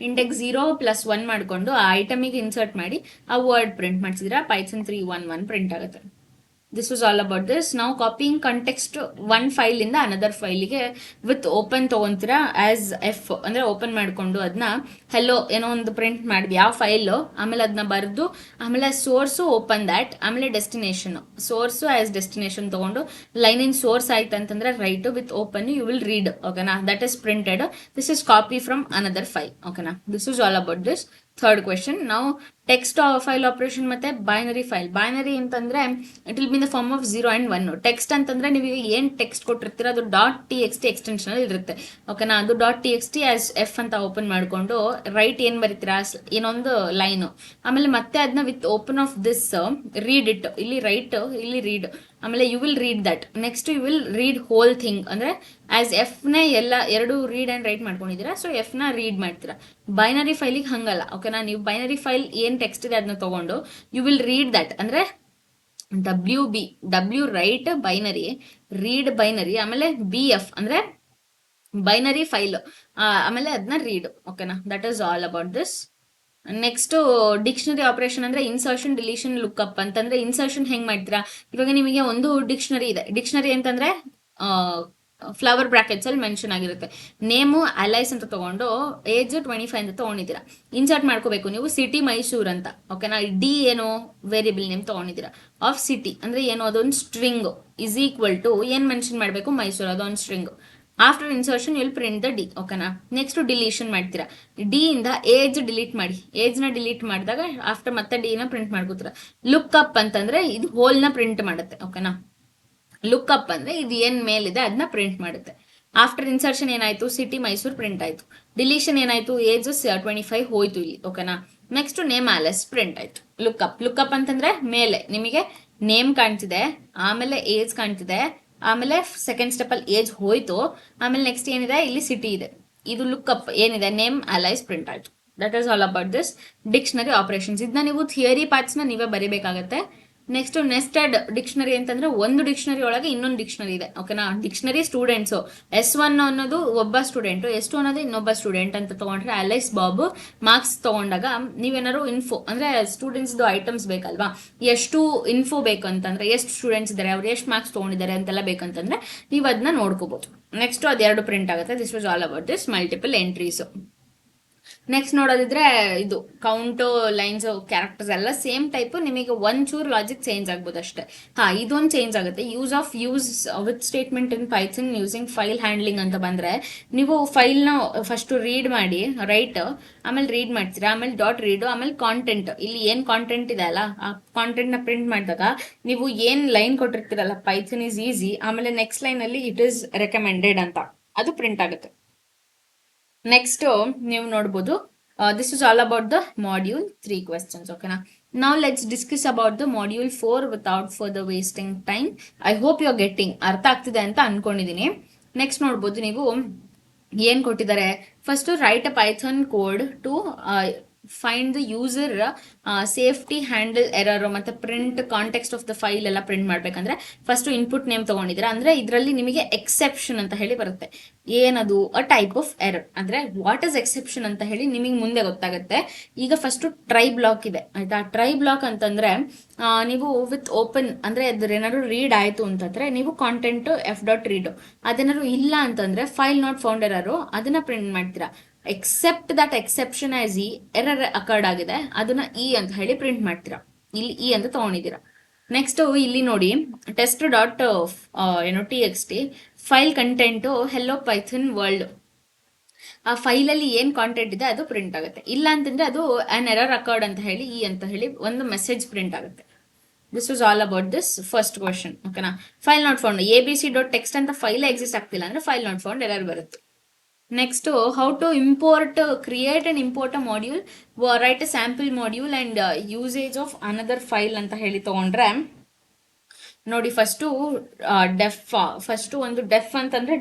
ಇಂಡೆಕ್ಸ್ 0 + 1 ಮಾಡ್ಕೊಂಡು ಆ ಐಟಮಿಗೆ ಇನ್ಸರ್ಟ್ ಮಾಡಿ ಆ ವರ್ಡ್ ಪ್ರಿಂಟ್ ಮಾಡ್ಸಿದ್ರೆ ಪೈಥಾನ್ 3 1 1 ಪ್ರಿಂಟ್ ಆಗುತ್ತೆ. This was all about this. ನಾವು ಕಾಪಿಂಗ್ ಕಂಟೆಕ್ಸ್ಟ್ ಒನ್ ಫೈಲ್ ಇಂದ ಅನದರ್ ಫೈಲಿಗೆ ವಿತ್ ಓಪನ್ ತಗೊಂತೀರಾ ಆಸ್ ಎಫ್ ಅಂದ್ರೆ ಓಪನ್ ಮಾಡ್ಕೊಂಡು ಅದನ್ನ ಹೆಲ್ಲೋ ಏನೋ ಒಂದು ಪ್ರಿಂಟ್ ಮಾಡಿದ್ವಿ ಯಾವ ಫೈಲ್, ಆಮೇಲೆ ಅದನ್ನ ಬರೆದು ಆಮೇಲೆ ಸೋರ್ಸು ಓಪನ್ ದ್ಯಾಟ್, ಆಮೇಲೆ ಡೆಸ್ಟಿನೇಷನ್ ಸೋರ್ಸು ಆಸ್ ಡೆಸ್ಟಿನೇಷನ್ ತಗೊಂಡು ಲೈನ್ ಇನ್ ಸೋರ್ಸ್ ಆಯ್ತು ಅಂತಂದ್ರೆ write with open you will read. ಓಕೆನಾ. That is printed. This is copy from another file. ಓಕೆನಾ. This is all about this. Third question. ನಾವು text file operation ಮತ್ತೆ binary file. Binary ಅಂತಂದ್ರೆ it will be the form of 0 and 1. Text ಅಂತಂದ್ರೆ ನೀವು ಏನ್ text ಕೊಟ್ಟಿರ್ತೀರ ಅದು .txt extension ಅಲ್ಲಿ ಇರುತ್ತೆ. ಓಕೆನಾ, ಅದು .txt ಆಸ್ ಎಫ್ ಅಂತ ಓಪನ್ ಮಾಡ್ಕೊಂಡು ರೈಟ್ ಏನ್ ಬರೀತೀರಾ ಏನೊಂದು ಲೈನ್, ಆಮೇಲೆ ಮತ್ತೆ ಅದನ್ನ with open of this read it, ಇಲ್ಲಿ ರೈಟ್ ಇಲ್ಲಿ ರೀಡ್, ಆಮೇಲೆ you will read that. Next you will read whole thing, ಅಂದ್ರೆ ಆಸ್ ಎಫ್ ನೇ ಎಲ್ಲ ಎರಡು ರೀಡ್ ಅಂಡ್ ರೈಟ್ ಮಾಡ್ಕೊಂಡಿದ್ದೀರಾ, ಸೊ ಎಫ್ ನ ರೀಡ್ ಮಾಡ್ತೀರಾ. ಬೈನರಿ ಫೈಲಿಗೆ ಹಂಗಲ್ಲ. ಓಕೆನಾ, ನೀವು ಬೈನರಿ ಫೈಲ್ ಏನ್ ಟೆಕ್ಸ್ಟ್ ಇದೆ ಅದನ್ನ ತಗೊಂಡು ಯು ವಿಲ್ ರೀಡ್ ದಟ್, ಅಂದ್ರೆ W right binary, read binary, ಆಮೇಲೆ BF ಅಂದ್ರೆ ಬೈನರಿ ಫೈಲ್, ಆಮೇಲೆ ಅದನ್ನ ರೀಡ್. ಓಕೆನಾ, that is all about this. Next dictionary operation ಅಂದ್ರೆ ಇನ್ಸರ್ಷನ್, ಡಿಲೀಷನ್, ಲುಕ್ಅಪ್ ಅಂತಂದ್ರೆ ಇನ್ಸರ್ಷನ್ ಹೆಂಗ್ ಮಾಡ್ತೀರಾ, ಇವಾಗ ನಿಮಗೆ ಒಂದು ಡಿಕ್ಷನರಿ ಇದೆ. ಡಿಕ್ಷನರಿ ಅಂತಂದ್ರೆ ಫ್ಲವರ್ ಬ್ರಾಕೆಟ್ಸ್ ಅಲ್ಲಿ ಮೆನ್ಷನ್ ಆಗಿರುತ್ತೆ. ನೇಮು ಅಲೈಸ್ ಅಂತ ತಗೊಂಡು ಏಜ್ 25 ಅಂತ ತಗೊಂಡಿದ್ದೀರಾ. ಇನ್ಸರ್ಟ್ ಮಾಡ್ಕೋಬೇಕು ನೀವು ಸಿಟಿ ಮೈಸೂರು ಅಂತ. ಓಕೆನಾ, ಡಿ ಏನು ವೇರಿಯಬಲ್ ನೇಮ್ ತಗೊಂಡಿದ್ದೀರಾ ಆಫ್ ಸಿಟಿ, ಅಂದ್ರೆ ಏನು ಅದೊಂದು ಸ್ಟ್ರಿಂಗ್, ಇಸ್ ಈಕ್ವಲ್ ಟು ಏನ್ ಮೆನ್ಷನ್ ಮಾಡಬೇಕು ಮೈಸೂರು, ಅದೊಂದು string. After insertion will print the D. ಓಕೆನಾ, ನೆಕ್ಸ್ಟ್ ಡಿಲೀಷನ್ ಮಾಡ್ತೀರಾ. ಡಿ ಇಂದ ಏಜ್ ಡಿಲೀಟ್ ಮಾಡಿ, ಏಜ್ ನ ಡಿಲೀಟ್ ಮಾಡಿದಾಗ ಆಫ್ಟರ್ ಮತ್ತೆ ಡಿ ನ ಪ್ರಿಂಟ್ ಮಾಡ್ಕೋತೀರಾ. ಲುಕ್ ಅಪ್ ಅಂತಂದ್ರೆ ಇದು ಹೋಲ್ ನ ಪ್ರಿಂಟ್ ಮಾಡುತ್ತೆ. ಓಕೆನಾ, ಲುಕ್ ಅಪ್ ಅಂದ್ರೆ ಇದು ಏನ್ ಮೇಲಿದೆ ಅದನ್ನ ಪ್ರಿಂಟ್ ಮಾಡುತ್ತೆ. ಆಫ್ಟರ್ ಇನ್ಸರ್ಷನ್ ಏನಾಯ್ತು, ಸಿಟಿ ಮೈಸೂರು ಪ್ರಿಂಟ್ ಆಯ್ತು. ಡಿಲೀಷನ್ ಏನಾಯ್ತು, ಏಜ್ 25 ಹೋಯ್ತು ಇಲ್ಲಿ. ಓಕೆನಾ, ನೆಕ್ಸ್ಟ್ ನೇಮ್ ಆಲೆಸ್ ಪ್ರಿಂಟ್ ಆಯ್ತು. ಲುಕ್ ಅಪ್ ಅಂತಂದ್ರೆ ಮೇಲೆ ನಿಮಗೆ ನೇಮ್ ಕಾಣ್ತಿದೆ, ಆಮೇಲೆ ಏಜ್ ಕಾಣ್ತಿದೆ, ಆಮೇಲೆ ಸೆಕೆಂಡ್ ಸ್ಟೆಪ್ ಅಲ್ಲಿ ಏಜ್ ಹೋಯ್ತು, ಆಮೇಲೆ ನೆಕ್ಸ್ಟ್ ಏನಿದೆ ಇಲ್ಲಿ ಸಿಟಿ ಇದೆ. ಇದು ಲುಕ್ ಅಪ್ ಏನಿದೆ ನೇಮ್ ಅಲೈಸ್ ಪ್ರಿಂಟ್ ಆಯ್ತು. That is all about this dictionary operations. ಇದನ್ನ ನೀವು ಥಿಯರಿ ಪಾರ್ಟ್ಸ್ ನ ನೀವೇ ಬರೀಬೇಕಾಗತ್ತೆ. ನೆಕ್ಸ್ಟ್ ನೆಸ್ಟೆಡ್ ಡಿಕ್ಷನರಿ ಅಂತಂದ್ರೆ ಒಂದು ಡಿಕ್ಷನರಿ ಒಳಗೆ ಇನ್ನೊಂದು ಡಿಕ್ಷನರಿ ಇದೆ. ಓಕೆನಾ, ಡಿಕ್ಷನರಿ ಸ್ಟೂಡೆಂಟ್ಸ್ S1 ಅನ್ನೋದು ಒಬ್ಬ ಸ್ಟೂಡೆಂಟ್, S2 ಅನ್ನೋದು ಇನ್ನೊಬ್ಬ ಸ್ಟೂಡೆಂಟ್ ಅಂತ ತಗೊಂಡ್ರೆ ಅಲೈಸ್ ಬಾಬ್ ಮಾರ್ಕ್ಸ್ ತಗೊಂಡಾಗ ನೀವೇನಾದ್ರು ಇನ್ಫೋ ಅಂದ್ರೆ ಸ್ಟೂಡೆಂಟ್ಸ್ ಐಟಮ್ಸ್ ಬೇಕಲ್ವಾ, ಎಷ್ಟು ಇನ್ಫೋ ಬೇಕು ಅಂತಂದ್ರೆ ಎಷ್ಟು ಸ್ಟೂಡೆಂಟ್ಸ್ ಇದ್ದಾರೆ, ಅವ್ರು ಎಷ್ಟು ಮಾರ್ಕ್ಸ್ ತಗೊಂಡಿದ್ದಾರೆ ಅಂತೆಲ್ಲ ಬೇಕಂತಂದ್ರೆ ನೀವು ಅದನ್ನ ನೋಡ್ಕೋಬಹುದು. ನೆಕ್ಸ್ಟ್ ಅದೆರಡು ಪ್ರಿಂಟ್ ಆಗುತ್ತೆ. This was all about this multiple entries. Next ನೋಡೋದಿದ್ರೆ ಇದು ಕೌಂಟ್ ಲೈನ್ಸ್ ಕ್ಯಾರೆಕ್ಟರ್ಸ್ ಎಲ್ಲ ಸೇಮ್ ಟೈಪ್, ನಿಮಗೆ ಒಂಚೂರು ಲಾಜಿಕ್ ಚೇಂಜ್ ಆಗ್ಬೋದು ಅಷ್ಟೇ. ಇದೊಂದು ಚೇಂಜ್ ಆಗುತ್ತೆ. Use with statement in Python using file handling ಅಂತ ಬಂದ್ರೆ ನೀವು ಫೈಲ್ನ ಫಸ್ಟ್ ರೀಡ್ ಮಾಡಿ ರೈಟ್, ಆಮೇಲೆ ರೀಡ್ ಮಾಡ್ತೀರಾ, ಆಮೇಲೆ .read, ಆಮೇಲೆ ಕಾಂಟೆಂಟ್, ಇಲ್ಲಿ ಏನ್ ಕಾಂಟೆಂಟ್ ಇದೆ ಅಲ್ಲ ಆ ಕಾಂಟೆಂಟ್ ನ ಪ್ರಿಂಟ್ ಮಾಡಿದಾಗ ನೀವು ಏನ್ ಲೈನ್ ಕೊಟ್ಟಿರ್ತೀರಲ್ಲ ಪೈಥಾನ್ ಈಸ್ ಈಸಿ, ಆಮೇಲೆ ನೆಕ್ಸ್ಟ್ ಲೈನ್ ಅಲ್ಲಿ ಇಟ್ ಈಸ್ ರೆಕಮೆಂಡೆಡ್ ಅಂತ ಅದು ಪ್ರಿಂಟ್ ಆಗುತ್ತೆ. ನೆಕ್ಸ್ಟ್ ನೀವು ನೋಡ್ಬೋದು this is all about the module 3 questions. ಓಕೆನಾ, ನಾವು let's discuss about the module 4 without further wasting time. I hope you are getting, ಅರ್ಥ ಆಗ್ತಿದೆ ಅಂತ ಅನ್ಕೊಂಡಿದೀನಿ. ನೆಕ್ಸ್ಟ್ ನೋಡ್ಬೋದು ನೀವು ಏನ್ ಕೊಟ್ಟಿದ್ದಾರೆ. First write a Python code to find the user safety handle error ಮತ್ತೆ print context of the file ಎಲ್ಲ ಪ್ರಿಂಟ್ ಮಾಡ್ಬೇಕಂದ್ರೆ ಫಸ್ಟ್ ಇನ್ಪುಟ್ ನೇಮ್ ತಗೊಂಡಿದ್ರೆ ಅಂದ್ರೆ ಇದರಲ್ಲಿ ನಿಮಗೆ ಎಕ್ಸೆಪ್ಷನ್ ಅಂತ ಹೇಳಿ ಬರುತ್ತೆ. ಏನದು ಅ ಟೈಪ್ ಆಫ್ ಎರರ್, ಅಂದ್ರೆ ವಾಟ್ ಇಸ್ ಎಕ್ಸೆಪ್ಷನ್ ಅಂತ ಹೇಳಿ ನಿಮಗೆ ಮುಂದೆ ಗೊತ್ತಾಗುತ್ತೆ. ಈಗ ಫಸ್ಟ್ ಟ್ರೈ ಬ್ಲಾಕ್ ಇದೆ ಆಯ್ತಾ. ಟ್ರೈ ಬ್ಲಾಕ್ ಅಂತಂದ್ರೆ ನೀವು ವಿತ್ ಓಪನ್ ಅಂದ್ರೆ ಅದ್ರ ಏನಾದ್ರು ರೀಡ್ ಆಯ್ತು ಅಂತಂದ್ರೆ ನೀವು ಕಾಂಟೆಂಟ್ f.read, ಅದೇನಾದ್ರು ಇಲ್ಲ ಅಂತಂದ್ರೆ ಫೈಲ್ ನಾಟ್ ಫೌಂಡ್ ಎರರ್ ಅದನ್ನ ಪ್ರಿಂಟ್ ಮಾಡ್ತೀರಾ. Except that exception as E error occurred ಆಗಿದೆ ಅದನ್ನ ಇ ಅಂತ ಹೇಳಿ ಪ್ರಿಂಟ್ ಮಾಡ್ತೀರಾ. ಇಲ್ಲಿ ಇ ಅಂತ ತಗೊಂಡಿದ್ದೀರಾ. ನೆಕ್ಸ್ಟ್ ಇಲ್ಲಿ ನೋಡಿ test.txt file content hello Python world, ಆ ಫೈಲಲ್ಲಿ ಏನ್ ಕಾಂಟೆಂಟ್ ಇದೆ ಅದು ಪ್ರಿಂಟ್ ಆಗುತ್ತೆ. ಇಲ್ಲ ಅಂತಂದ್ರೆ ಅದು ಅನ್ ಎರರ್ ಅಕರ್ಡ್ ಅಂತ ಹೇಳಿ ಇ ಅಂತ ಹೇಳಿ ಒಂದು ಮೆಸೇಜ್ ಪ್ರಿಂಟ್ ಆಗುತ್ತೆ. This was all about this first question. ಓಕೆನಾ, ಫೈಲ್ ನಾಟ್ ಫೌಂಡ್ abc.txt ಅಂತ ಫೈಲ್ ಎಕ್ಸಿಸ್ಟ್ ಆಗ್ತಿಲ್ಲ ಅಂದ್ರೆ ಫೈಲ್ ನಾಟ್ ಫೌಂಡ್ ಎರರ್ ಬರುತ್ತೆ. Next how to import create and import a module, write a sample module and usage of another file ಅಂತ ಹೇಳಿ ತಗೊಂಡ್ರೆ ನೋಡಿ first ಒಂದು ಡೆಫ್ ಅಂತಂದ್ರೆ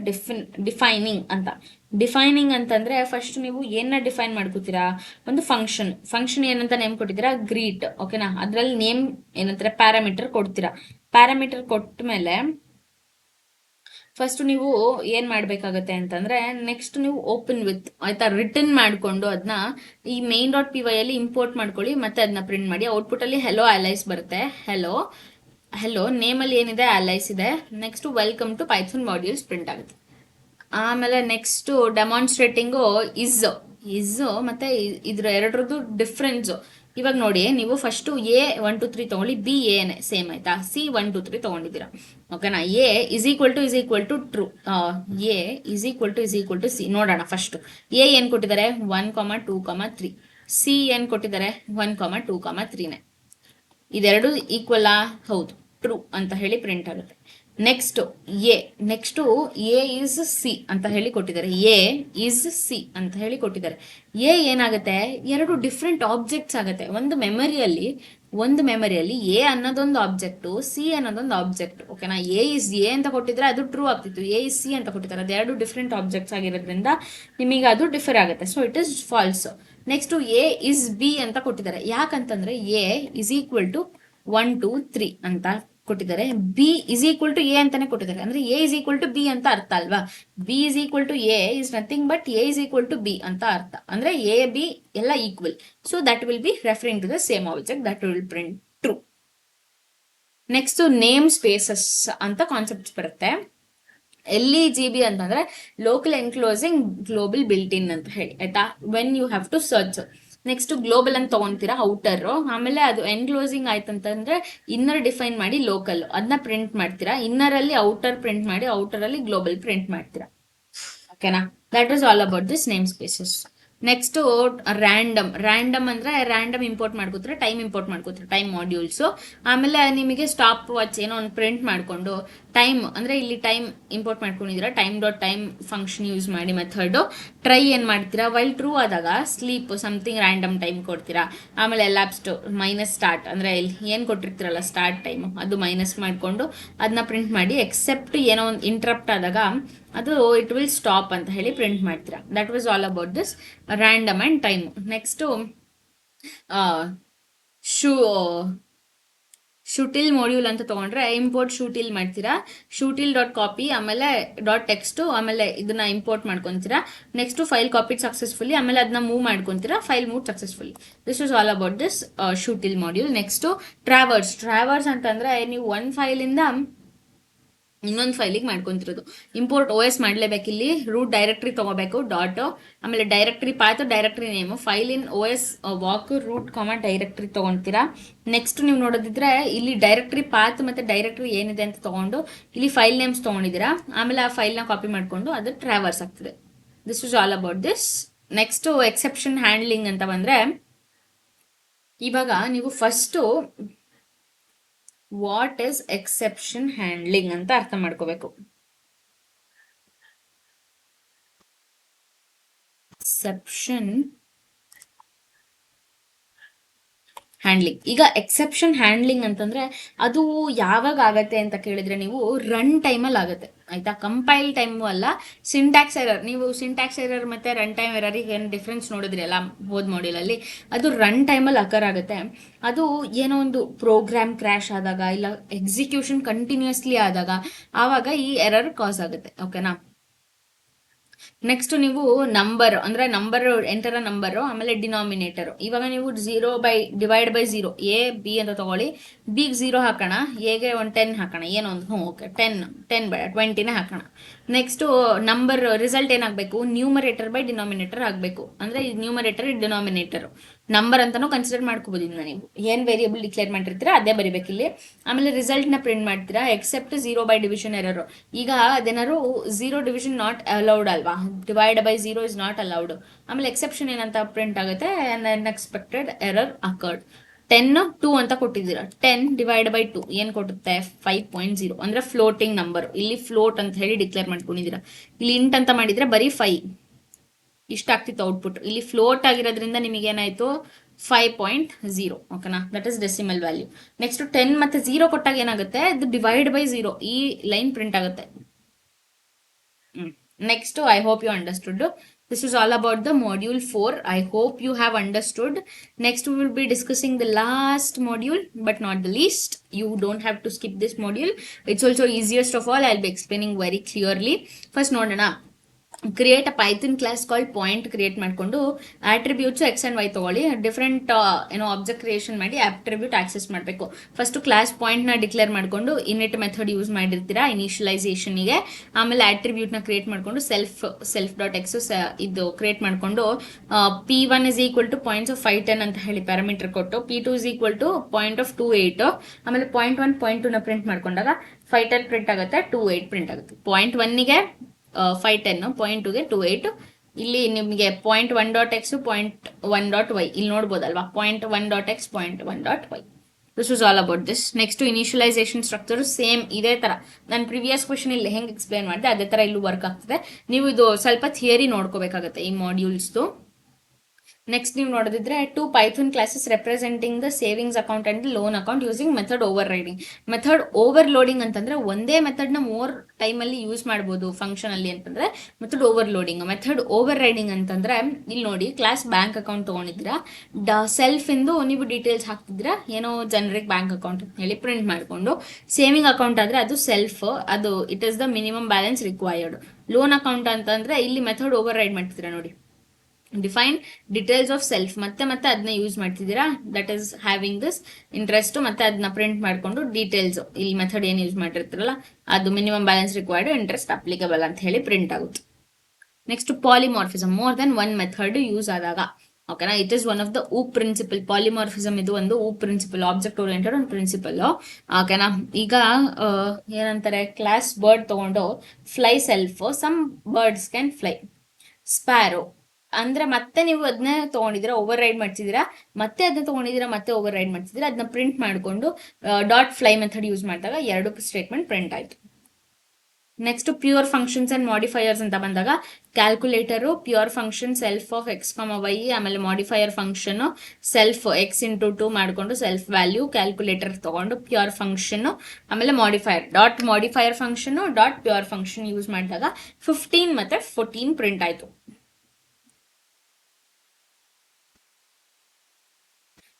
ಡಿಫೈನಿಂಗ್ ಅಂತಂದ್ರೆ ಫಸ್ಟ್ ನೀವು ಏನ ಡಿಫೈನ್ ಮಾಡ್ಕೋತೀರಾ, ಒಂದು ಫಂಕ್ಷನ್ ಏನಂತ ನೇಮ್ ಕೊಟ್ಟಿದ್ದೀರಾ ಗ್ರೀಟ್. ಓಕೆನಾ, ಅದ್ರಲ್ಲಿ ನೇಮ್ ಏನಂತಾರೆ ಪ್ಯಾರಾಮೀಟರ್ ಕೊಡ್ತೀರಾ. ಪ್ಯಾರಾಮೀಟರ್ ಕೊಟ್ಟ ಮೇಲೆ ಫಸ್ಟ್ ನೀವು ಏನ್ ಮಾಡ್ಬೇಕಾಗತ್ತೆ ಅಂತಂದ್ರೆ ನೆಕ್ಸ್ಟ್ ನೀವು ಓಪನ್ ವಿತ್ ಆಯ್ತಾ ರಿಟರ್ನ್ ಮಾಡ್ಕೊಂಡು ಅದನ್ನ ಈ main.py ಅಲ್ಲಿ ಇಂಪೋರ್ಟ್ ಮಾಡ್ಕೊಳ್ಳಿ, ಮತ್ತೆ ಅದನ್ನ ಪ್ರಿಂಟ್ ಮಾಡಿ. ಔಟ್ಪುಟ್ ಅಲ್ಲಿ ಹೆಲೋ ಅಲೈಸ್ ಬರುತ್ತೆ. ಹೆಲೋ ನೇಮ್ ಅಲ್ಲಿ ಏನಿದೆ ಅಲೈಸ್ ಇದೆ. Next welcome to Python modules print ಆಗುತ್ತೆ. ಆಮೇಲೆ ನೆಕ್ಸ್ಟ್ ಡೆಮಾನ್ಸ್ಟ್ರೇಟಿಂಗು ಇಸ್ ಮತ್ತೆ ಇದ್ರ ಎರಡರದ್ದು ಡಿಫ್ರೆನ್ಸ್. ಇವಾಗ ನೋಡಿ ನೀವು ಫಸ್ಟ್ A 1 2 3 ತಗೊಳ್ಳಿ, B ಏನೇ ಸೇಮ್ ಆಯ್ತಾ, C 1 2 3 ತಗೊಂಡಿದ್ದೀರಾ. ಓಕೆನಾ, A is equal to true, A is equal to C. ನೋಡೋಣ ಫಸ್ಟ್ A ಏನ್ ಕೊಟ್ಟಿದ್ದಾರೆ 1, 2, 3. ಸಿ ಏನು ಕೊಟ್ಟಿದ್ದಾರೆ 1,2,3ನೇ. ಇದೆರಡು ಈಕ್ವಲ್ ಹೌದು, ಟ್ರೂ ಅಂತ ಹೇಳಿ ಪ್ರಿಂಟ್ ಆಗುತ್ತೆ. ನೆಕ್ಸ್ಟ್ ಎ ಇಸ್ ಸಿ ಅಂತ ಹೇಳಿ ಕೊಟ್ಟಿದ್ದಾರೆ. ಎ ಇಸ್ ಸಿ ಅಂತ ಹೇಳಿ ಕೊಟ್ಟಿದ್ದಾರೆ. ಎ ಏನಾಗುತ್ತೆ, ಎರಡು ಡಿಫ್ರೆಂಟ್ ಆಬ್ಜೆಕ್ಟ್ಸ್ ಆಗುತ್ತೆ. ಒಂದು ಮೆಮರಿಯಲ್ಲಿ ಎ ಅನ್ನೋದೊಂದು ಆಬ್ಜೆಕ್ಟು, ಸಿ ಅನ್ನೋದೊಂದು ಆಬ್ಜೆಕ್ಟ್. ಓಕೆನಾ, ಎ ಇಸ್ ಎ ಅಂತ ಕೊಟ್ಟಿದ್ರೆ ಅದು ಟ್ರೂ ಆಗ್ತಿತ್ತು. ಎ ಇಸ್ ಸಿ ಅಂತ ಕೊಟ್ಟಿದ್ದಾರೆ, ಅದು ಎರಡು ಡಿಫ್ರೆಂಟ್ ಆಬ್ಜೆಕ್ಟ್ಸ್ ಆಗಿರೋದ್ರಿಂದ ನಿಮಗೆ ಅದು ಡಿಫರ್ ಆಗುತ್ತೆ. So it is false. Next A is B ಅಂತ ಕೊಟ್ಟಿದ್ದಾರೆ. ಯಾಕಂತಂದ್ರೆ ಎ ಇಸ್ ಈಕ್ವಲ್ ಟು 1 2 3 ಅಂತ ಕೊಟ್ಟಿದ್ದಾರೆ. B is equal to A ಅಂತಾನೆ ಕೊಟ್ಟಿದ್ದಾರೆ. ಅಂದ್ರೆ A is equal to B ಅಂತ ಅರ್ಥ ಅಲ್ವಾ. B is equal to A is nothing but A is equal to B ಅಂತ ಅರ್ಥ. ಅಂದ್ರೆ ಎ ಬಿ ಎಲ್ಲ equal. So that will be referring to the same object, that will print true. Next name spaces ಅಂತ concepts ಬರುತ್ತೆ. LEGB ಅಂತಂದ್ರೆ local enclosing global built in ಅಂತ ಹೇಳಿ, ಆಯ್ತಾ. When you have to search. Next global ಅಂತ ತಗೊಂತೀರಾ, outer. ಆಮೇಲೆ ಅದು ಎನ್ಕ್ಲೋಸಿಂಗ್ ಆಯ್ತಂತಂದ್ರೆ ಇನ್ನರ್ ಡಿಫೈನ್ ಮಾಡಿ ಲೋಕಲ್ ಅದನ್ನ ಪ್ರಿಂಟ್ ಮಾಡ್ತೀರಾ. ಇನ್ನರ್ ಅಲ್ಲಿ ಔಟರ್ ಪ್ರಿಂಟ್ ಮಾಡಿ, ಔಟರ್ ಅಲ್ಲಿ ಗ್ಲೋಬಲ್ ಪ್ರಿಂಟ್ ಮಾಡ್ತೀರಾ. ಓಕೆನಾ, that is all about this name spaces. Next random ಅಂದ್ರೆ ರ್ಯಾಂಡಮ್ ಇಂಪೋರ್ಟ್ ಮಾಡ್ಕೋತಾರೆ, ಟೈಮ್ ಇಂಪೋರ್ಟ್ ಮಾಡ್ಕೋತಾರೆ, ಟೈಮ್ ಮಾಡ್ಯೂಲ್ಸ್. ಆಮೇಲೆ ನಿಮಗೆ ಸ್ಟಾಪ್ ವಾಚ್ ಏನೋ ಒಂದು ಪ್ರಿಂಟ್ ಮಾಡ್ಕೊಂಡು ಟೈಮ್ ಅಂದ್ರೆ ಇಲ್ಲಿ ಟೈಮ್ ಇಂಪೋರ್ಟ್ ಮಾಡ್ಕೊಂಡಿದ್ದೀರಾ, ಟೈಮ್ ಫಂಕ್ಷನ್ ಯೂಸ್ ಮಾಡಿ ಮೆಥಡ್. ಟ್ರೈ ಏನ್ ಮಾಡ್ತೀರಾ, ವೈಲ್ ಟ್ರೂ ಆದಾಗ ಸ್ಲೀಪ್ ಸಮಥಿಂಗ್ ರ್ಯಾಂಡಮ್ ಟೈಮ್ ಕೊಡ್ತೀರಾ. ಆಮೇಲೆ ಎಲಾಪ್ಸ್ಡ್ ಮೈನಸ್ ಸ್ಟಾರ್ಟ್ ಅಂದ್ರೆ ಇಲ್ಲಿ ಏನ್ ಕೊಟ್ಟಿರ್ತೀರಲ್ಲ ಸ್ಟಾರ್ಟ್ ಟೈಮ್, ಅದು ಮೈನಸ್ ಮಾಡ್ಕೊಂಡು ಅದನ್ನ ಪ್ರಿಂಟ್ ಮಾಡಿ. ಎಕ್ಸೆಪ್ಟ್ ಏನೋ ಒಂದು ಇಂಟ್ರಪ್ಟ್ ಆದಾಗ ಅದು ಇಟ್ ವಿಲ್ ಸ್ಟಾಪ್ ಅಂತ ಹೇಳಿ ಪ್ರಿಂಟ್ ಮಾಡ್ತೀರಾ. That was all about this random and time. Next shutil module ಅಂತ ತಗೊಂಡ್ರೆ ಇಂಪೋರ್ಟ್ ಶೂಟಿಲ್ ಮಾಡ್ತೀರಾ. ಶೂಟಿಲ್ ಡಾಟ್ ಕಾಪಿ ಆಮೇಲೆ ಡಾಟ್ ಟೆಕ್ಸ್ಟ್, ಆಮೇಲೆ ಇದನ್ನ ಇಂಪೋರ್ಟ್ ಮಾಡ್ಕೊಂತೀರಾ. ನೆಕ್ಸ್ಟ್ ಫೈಲ್ ಕಾಪಿ ಸಕ್ಸಸ್ಫುಲಿ, ಆಮೇಲೆ ಅದನ್ನ ಮೂವ್ ಮಾಡ್ಕೊಂತೀರಾ, file move successfully. This is all about this shutil module. Next traverse ಅಂತಂದ್ರೆ ನೀವು ಒಂದು ಫೈಲಿಂದ ಇನ್ನೊಂದು ಫೈಲಿಗೆ ಮಾಡ್ಕೊಂತಿರೋದು. ಇಂಪೋರ್ಟ್ OS ಮಾಡಲೇಬೇಕು. ಇಲ್ಲಿ ರೂಟ್ ಡೈರೆಕ್ಟ್ರಿ ತಗೋಬೇಕು, ಡಾಟ್, ಆಮೇಲೆ directory path, directory name, file in OS walk root directory ತಗೊಂತೀರಾ. ನೆಕ್ಸ್ಟ್ ನೀವು ನೋಡೋದಿದ್ರೆ ಇಲ್ಲಿ ಡೈರೆಕ್ಟ್ರಿ ಪಾತ್ ಮತ್ತೆ ಡೈರೆಕ್ಟ್ರಿ ಏನಿದೆ ಅಂತ ತಗೊಂಡು ಇಲ್ಲಿ ಫೈಲ್ ನೇಮ್ಸ್ ತಗೊಂಡಿದ್ದೀರಾ. ಆಮೇಲೆ ಆ ಫೈಲ್ನ ಕಾಪಿ ಮಾಡ್ಕೊಂಡು ಅದು ಟ್ರಾವರ್ಸ್ ಆಗ್ತದೆ. This is all about this. Next exception handling ಅಂತ ಬಂದ್ರೆ, ಇವಾಗ ನೀವು first what is exception handling ಅಂತ ಅರ್ಥ ಮಾಡ್ಕೋಬೇಕು. Exception handling. ಈಗ ಎಕ್ಸೆಪ್ಷನ್ ಹ್ಯಾಂಡ್ಲಿಂಗ್ ಅಂತಂದ್ರೆ ಅದು ಯಾವಾಗ ಆಗತ್ತೆ ಅಂತ ಕೇಳಿದ್ರೆ ನೀವು ರನ್ ಟೈಮಲ್ಲಿ ಆಗುತ್ತೆ, ಆಯ್ತಾ. ಕಂಪೈಲ್ ಟೈಮು ಅಲ್ಲ. ಸಿಂಟ್ಯಾಕ್ಸ್ ಎರರ್, ನೀವು ಸಿಂಟ್ಯಾಕ್ಸ್ ಎರರ್ ಮತ್ತೆ ರನ್ ಟೈಮ್ ಎರರಿಗೆ ಏನು ಡಿಫ್ರೆನ್ಸ್ ನೋಡಿದ್ರಿ ಅಲ್ಲ ಹೋದ್ ಮಾಡ್ಯೂಲಲ್ಲಿ, ಅದು ರನ್ ಟೈಮಲ್ಲಿ ಅಕರ್ ಆಗುತ್ತೆ. ಅದು ಏನೋ ಒಂದು ಪ್ರೋಗ್ರಾಮ್ ಕ್ರ್ಯಾಶ್ ಆದಾಗ ಇಲ್ಲ ಎಕ್ಸಿಕ್ಯೂಷನ್ ಕಂಟಿನ್ಯೂಸ್ಲಿ ಆದಾಗ ಆವಾಗ ಈ ಎರರ್ ಕಾಸ್ ಆಗುತ್ತೆ. ಓಕೆನಾ. ನೆಕ್ಸ್ಟ್ ನೀವು ನಂಬರ್ ಎಂಟರ್ ನಂಬರ್, ಆಮೇಲೆ ಡಿನಾಮಿನೇಟರ್. ಇವಾಗ ನೀವು ಡಿವೈಡ್ ಬೈ 0 ಎ ಬಿ ಅಂತ ತಗೊಳ್ಳಿ. ಬಿಗ್ 0 ಹಾಕೋಣ, ಎಗೆ ಒಂದು 10 ಹಾಕೋಣ, ಏನೋ ಒಂದು ಓಕೆ 10 ಬೇಡ 20ನೇ ಹಾಕೋಣ. ನೆಕ್ಸ್ಟ್ ನಂಬರ್ ರಿಸಲ್ಟ್ ಏನಾಗಬೇಕು, ನ್ಯೂಮರೇಟರ್ ಬೈ ಡಿನಾಮಿನೇಟರ್ ಆಗಬೇಕು. ಅಂದ್ರೆ ನ್ಯೂಮರೇಟರ್ ಡಿನಾಮಿನೇಟರ್ ನಂಬರ್ ಅಂತಾನೂ ಕನ್ಸಿಡರ್ ಮಾಡ್ಕೋಬಹುದು. ನೀವು ಏನ್ ವೇರಿಯಬಲ್ ಡಿಕ್ಲೇರ್ ಮಾಡಿರ್ತೀರಾ ಅದೇ ಬರಿಬೇಕು ಇಲ್ಲಿ. ಆಮೇಲೆ ರಿಸಲ್ಟ್ ನ ಪ್ರಿಂಟ್ ಮಾಡ್ತೀರಾ. Except 0 by division error. ಈಗ ಅದೇನಾದ್ರು 0 ಡಿವಿಷನ್ ನಾಟ್ ಅಲೌಡ್ ಅಲ್ವಾ, divide by 0 is not allowed. ಆಮೇಲೆ ಎಕ್ಸೆಪ್ಷನ್ ಏನಂತ ಪ್ರಿಂಟ್ ಆಗುತ್ತೆ, ಅನ್ಎಕ್ಸ್ಪೆಕ್ಟೆಡ್ ಎರರ್ ಅಕರ್ಡ್. 10 2 ಅಂತ ಕೊಟ್ಟಿದ್ದೀರಾ. 10 ಡಿವೈಡ್ ಬೈ 2 ಏನ್ ಕೊಡುತ್ತೆ 5.0. ಅಂದ್ರೆ ಫ್ಲೋಟಿಂಗ್ ನಂಬರ್. ಇಲ್ಲಿ ಫ್ಲೋಟ್ ಅಂತ ಹೇಳಿ ಡಿಕ್ಲೇರ್ ಮಾಡ್ಕೊಂಡಿದ್ದೀರಾ. ಇಲ್ಲಿ ಇಂಟ್ ಅಂತ ಮಾಡಿದ್ರೆ ಬರೀ 5 ಇಷ್ಟ ಆಗ್ತಿತ್ತು ಔಟ್ಪುಟ್. ಇಲ್ಲಿ ಫ್ಲೋಟ್ ಆಗಿರೋದ್ರಿಂದ ನಿಮಗೆ ಏನಾಯ್ತು 5.0. ಓಕೆನಾ, that is decimal value. Next 10 ಮತ್ತೆ 0 ಕೊಟ್ಟಾಗ ಏನಾಗುತ್ತೆ, ಇದು ಡಿವೈಡ್ ಬೈ 0 ಈ ಲೈನ್ ಪ್ರಿಂಟ್ ಆಗುತ್ತೆ. Next, I hope you understood. This is all about the module 4. I hope you have understood. Next, we will be discussing the last module, but not the least. You don't have to skip this module. It's also easiest of all. I'll be explaining very clearly. First, ನೋಡೋಣ. Create a Python class called point create ಮಾಡ್ಕೊಂಡು attributes X and Y ತಗೊಳ್ಳಿ. Different ಏನೋ object creation ಮಾಡಿ attribute access ಮಾಡಬೇಕು. First class point ನ declare ಮಾಡ್ಕೊಂಡು init method use ಮಾಡಿರ್ತೀರಾ ಇನಿಷಿಯಲೈಸೇಷನ್ಗೆ. ಆಮೇಲೆ ಆಟ್ರಿಬ್ಯೂಟ್ ನ ಕ್ರಿಯೇಟ್ ಮಾಡ್ಕೊಂಡು ಸೆಲ್ಫ್ ಡಾಟ್ ಎಕ್ಸ್ ಇದು ಕ್ರಿಯೇಟ್ ಮಾಡ್ಕೊಂಡು P1 is equal to points of 5 10 ಅಂತ ಹೇಳಿ ಪ್ಯಾರಾಮೀಟರ್ ಕೊಟ್ಟು P2 is equal to point of 2 8. ಆಮೇಲೆ ಪಾಯಿಂಟ್ 1 ಪಾಯಿಂಟ್ 2 ನ ಪ್ರಿಂಟ್ ಮಾಡ್ಕೊಂಡಾಗ 5 10 ಪ್ರಿಂಟ್ ಆಗುತ್ತೆ, 2 8 ಪ್ರಿಂಟ್ ಆಗುತ್ತೆ. ಪಾಯಿಂಟ್ 1ಗೆ 5 10, ಪಾಯಿಂಟ್ 2ಗೆ 2 8, ಇಲ್ಲಿ ನಿಮಗೆ .1.x .1.y ಇಲ್ಲಿ ನೋಡ್ಬೋದಲ್ವಾ .1.x .1.y. This was all about this. Next initialisation structure same ಇದೇ ತರ ನಾನು ಪ್ರಿವಿಯಸ್ ಕ್ವಶನ್ ಇಲ್ಲಿ ಹೆಂಗೆ ಎಕ್ಸ್ಪ್ಲೇನ್ ಮಾಡಿದೆ ಅದೇ ತರ ಇಲ್ಲೂ ವರ್ಕ್ ಆಗ್ತದೆ. ನೀವು ಇದು ಸ್ವಲ್ಪ ಥಿಯರಿ ನೋಡ್ಕೋಬೇಕಾಗುತ್ತೆ ಈ ಮಾಡ್ಯೂಲ್ಸ್ದು. ನೆಕ್ಸ್ಟ್ ನೀವು ನೋಡೋದಿದ್ರೆ 2 Python classes representing the savings account and loan account using method over riding. Method over loading ಅಂತಂದ್ರೆ ಒಂದೇ ಮೆಥಡ್ನ ಮೋರ್ ಟೈಮಲ್ಲಿ ಯೂಸ್ ಮಾಡ್ಬೋದು ಫಂಕ್ಷನ್ ಅಲ್ಲಿ ಅಂತಂದ್ರೆ method over loading. Method over riding ಅಂತಂದ್ರೆ ಇಲ್ಲಿ ನೋಡಿ ಕ್ಲಾಸ್ ಬ್ಯಾಂಕ್ ಅಕೌಂಟ್ ತೊಗೊಂಡಿದ್ದೀರಾ, ಸೆಲ್ಫ್ ಇಂದು ನೀವು ಡೀಟೇಲ್ಸ್ ಹಾಕ್ತಿದ್ದೀರಾ, ಏನೋ ಜನರಿಕ್ ಬ್ಯಾಂಕ್ ಅಕೌಂಟ್ ಅಂತ ಹೇಳಿ ಪ್ರಿಂಟ್ ಮಾಡಿಕೊಂಡು. ಸೇವಿಂಗ್ ಅಕೌಂಟ್ ಆದ್ರೆ ಅದು ಸೆಲ್ಫ್, ಅದು it is the minimum balance required. Loan account ಅಂತಂದ್ರೆ ಇಲ್ಲಿ ಮೆಥಡ್ ಓವರ್ ರೈಡ್ ಮಾಡ್ತಿದ್ದೀರಾ ನೋಡಿ, ಡಿಫೈನ್ ಡೀಟೇಲ್ಸ್ ಆಫ್ ಸೆಲ್ಫ್ ಮತ್ತೆ ಅದನ್ನ ಯೂಸ್ ಮಾಡ್ತಿದ್ದೀರಾ, that is having this interest ಮತ್ತೆ ಅದನ್ನ ಪ್ರಿಂಟ್ ಮಾಡಿಕೊಂಡು ಡೀಟೇಲ್ಸ್ ಇಲ್ಲಿ ಮೆಥಡ್ ಏನು ಯೂಸ್ ಮಾಡಿರ್ತೀರಲ್ಲ ಅದು minimum balance required interest applicable ಅಂತ ಹೇಳಿ ಪ್ರಿಂಟ್ ಆಗುತ್ತೆ. Next polymorphism, more than one method use ಆದಾಗ. ಓಕೆನಾ, it is one of the OOP principle. Polymorphism ಇದು ಒಂದು ಊಪ್ ಪ್ರಿನ್ಸಿಪಲ್, ಆಬ್ಜೆಕ್ಟ್ ಓರಿಯೆಂಟೆಡ್ ಒಂದು ಪ್ರಿನ್ಸಿಪಲ್. ಓಕೆನಾ, ಈಗ ಏನಂತಾರೆ ಕ್ಲಾಸ್ ಬರ್ಡ್ ತಗೊಂಡು fly self, some birds can fly. Sparrow ಅಂದ್ರೆ ಮತ್ತೆ ನೀವು ಅದನ್ನ ತಗೊಂಡಿದ್ದೀರಾ ಓವರ್ ರೈಡ್ ಮಾಡ್ತಿದ್ದೀರಾ, ಮತ್ತೆ ಅದನ್ನ ತಗೊಂಡಿದ್ದೀರಾ ಮತ್ತೆ ಓವರ್ ರೈಡ್ ಮಾಡ್ತಿದ್ದೀರಾ, ಅದನ್ನ ಪ್ರಿಂಟ್ ಮಾಡಿಕೊಂಡು ಡಾಟ್ ಫ್ಲೈ ಮೆಥಡ್ ಯೂಸ್ ಮಾಡಿದಾಗ ಎರಡು ಸ್ಟೇಟ್ಮೆಂಟ್ ಪ್ರಿಂಟ್ ಆಯ್ತು. Next pure functions and modifiers ಅಂತ ಬಂದಾಗ calculator pure function self of x y, ಆಮೇಲೆ modifier function self x into 2 ಮಾಡಿಕೊಂಡು ಸೆಲ್ಫ್ ವ್ಯಾಲ್ಯೂ ಕ್ಯಾಲ್ಕುಲೇಟರ್ ತಗೊಂಡು ಪ್ಯೂರ್ ಫಂಕ್ಷನ್, ಆಮೇಲೆ modifier dot modifier function dot pure function use ಮಾಡಿದಾಗ 15 ಮತ್ತೆ 14 print ಆಯ್ತು.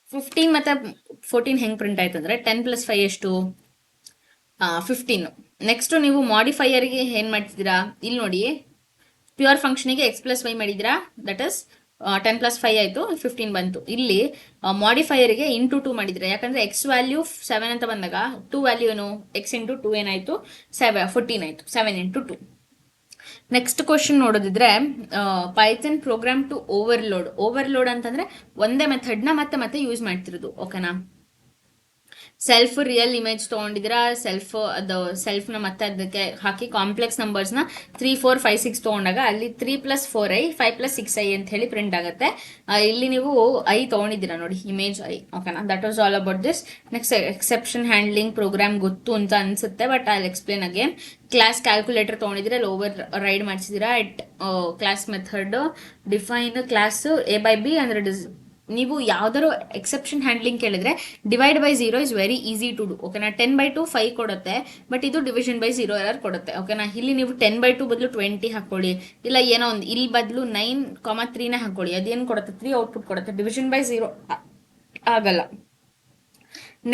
15 ಮತ್ತೆ 14 ಹೆಂಗ್ ಪ್ರಿಂಟ್ ಆಯ್ತು ಅಂದ್ರೆ 10 + 5 ಎಷ್ಟು 15. ನೆಕ್ಸ್ಟ್ ನೀವು ಮಾಡಿಫೈಯರ್ಗೆ ಏನ್ ಮಾಡ್ತಿದ್ದೀರಾ, ಇಲ್ಲಿ ನೋಡಿ ಪ್ಯೂರ್ ಫಂಕ್ಷನ್ಗೆ x + y ಮಾಡಿದಿರಾ, ದಟ್ ಇಸ್ 10 + 5 ಆಯ್ತು 15 ಬಂತು. ಇಲ್ಲಿ ಮಾಡಿಫೈಯರ್ಗೆ ಇಂಟು 2 ಮಾಡಿದ್ರೆ, ಯಾಕಂದ್ರೆ x ವ್ಯಾಲ್ಯೂ 7 ಅಂತ ಬಂದಾಗ 2 ವ್ಯಾಲ್ಯೂ ಏನು x ಇಂಟು 2 ಏನಾಯ್ತು 14 ಆಯ್ತು, 7 ಇಂಟು 2. ನೆಕ್ಸ್ಟ್ ಕ್ವಶನ್ ನೋಡೋದಿದ್ರೆ Python program to overload. Overload ಅಂತಂದ್ರೆ ಒಂದೇ ಮೆಥಡ್ನ ಮತ್ತೆ ಯೂಸ್ ಮಾಡ್ತಿರೋದು. ಓಕೆನಾ, ಸೆಲ್ಫ್ ರಿಯಲ್ ಇಮೇಜ್ ತೊಗೊಂಡಿದ್ದೀರಾ, ಸೆಲ್ಫ್ನ ಮತ್ತೆ ಅದಕ್ಕೆ ಹಾಕಿ ಕಾಂಪ್ಲೆಕ್ಸ್ ನಂಬರ್ಸ್ನ 3 4 5 6 ತೊಗೊಂಡಾಗ ಅಲ್ಲಿ 3 + 4i 5 + 6i ಅಂತ ಹೇಳಿ ಪ್ರಿಂಟ್ ಆಗುತ್ತೆ. ಇಲ್ಲಿ ನೀವು ಐ ತೊಗೊಂಡಿದ್ದೀರಾ ನೋಡಿ, ಇಮೇಜ್ ಐ. ಓಕೆನಾ, that was all about this. Next exception handling program ಗೊತ್ತು ಅಂತ ಅನ್ಸುತ್ತೆ, but I explain again. Class calculator ತೊಗೊಂಡಿದ್ರೆ ಓವರ್ ರೈಡ್ ಮಾಡಿಸಿದಿರಾ. It class method define class a/b ಅಂದ್ರೆ ನೀವು ಯಾವ್ದಾದ್ರು ಎಕ್ಸೆಪ್ಷನ್ ಹ್ಯಾಂಡ್ಲಿಂಗ್ ಕೇಳಿದ್ರೆ divide by 0 is very easy to do. ಓಕೆನಾ, 10/2 5 ಕೊಡುತ್ತೆ, ಬಟ್ ಇದು ಡಿವಿಷನ್ ಬೈ 0 ಎರರ್ ಕೊಡುತ್ತೆ. ಓಕೆನಾ, ಇಲ್ಲಿ ನೀವು 10/2 ಬದಲು 20 ಹಾಕೊಳ್ಳಿ, ಇಲ್ಲ ಏನೋ ಒಂದು ಇಲ್ಲಿ ಬದಲು 9,3ನೇ ಹಾಕೊಳ್ಳಿ, ಅದೇನು ಕೊಡುತ್ತೆ 3 ಔಟ್ಪುಟ್ ಕೊಡುತ್ತೆ, ಡಿವಿಷನ್ ಬೈ 0 ಆಗಲ್ಲ.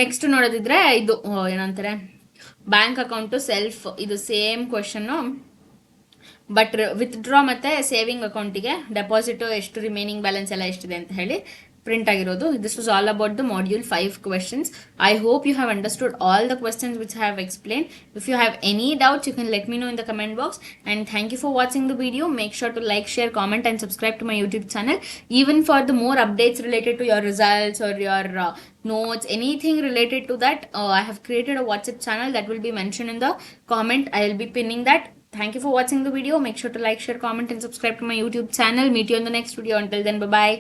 ನೆಕ್ಸ್ಟ್ ನೋಡೋದಿದ್ರೆ ಇದು ಏನಂತಾರೆ ಬ್ಯಾಂಕ್ ಅಕೌಂಟು ಸೆಲ್ಫ್, ಇದು ಸೇಮ್ ಕ್ವಶನ್, ಬಟ್ ವಿತ್ಡ್ರಾ ಮತ್ತೆ ಸೇವಿಂಗ್ ಅಕೌಂಟಿಗೆ ಡೆಪಾಸಿಟ್ ಎಷ್ಟು ರಿಮೈನಿಂಗ್ ಬ್ಯಾಲೆನ್ಸ್ ಎಲ್ಲ ಎಷ್ಟಿದೆ ಅಂತ ಹೇಳಿ ಪ್ರಿಂಟ್ ಆಗಿರೋದು. This was all about the module 5 questions. I hope you have understood all the questions which I have explained. If you have any doubts, you can let me know in the comment box. And thank you for watching the video. Make sure to like, share, comment and subscribe to my YouTube channel. Even for the more updates related to your results or your notes, anything related to that, I have created a WhatsApp channel that will be mentioned in the comment. I will be pinning that. Thank you for watching the video. Make sure to like, share, comment and subscribe to my YouTube channel. Meet you in the next video. Until then, bye-bye.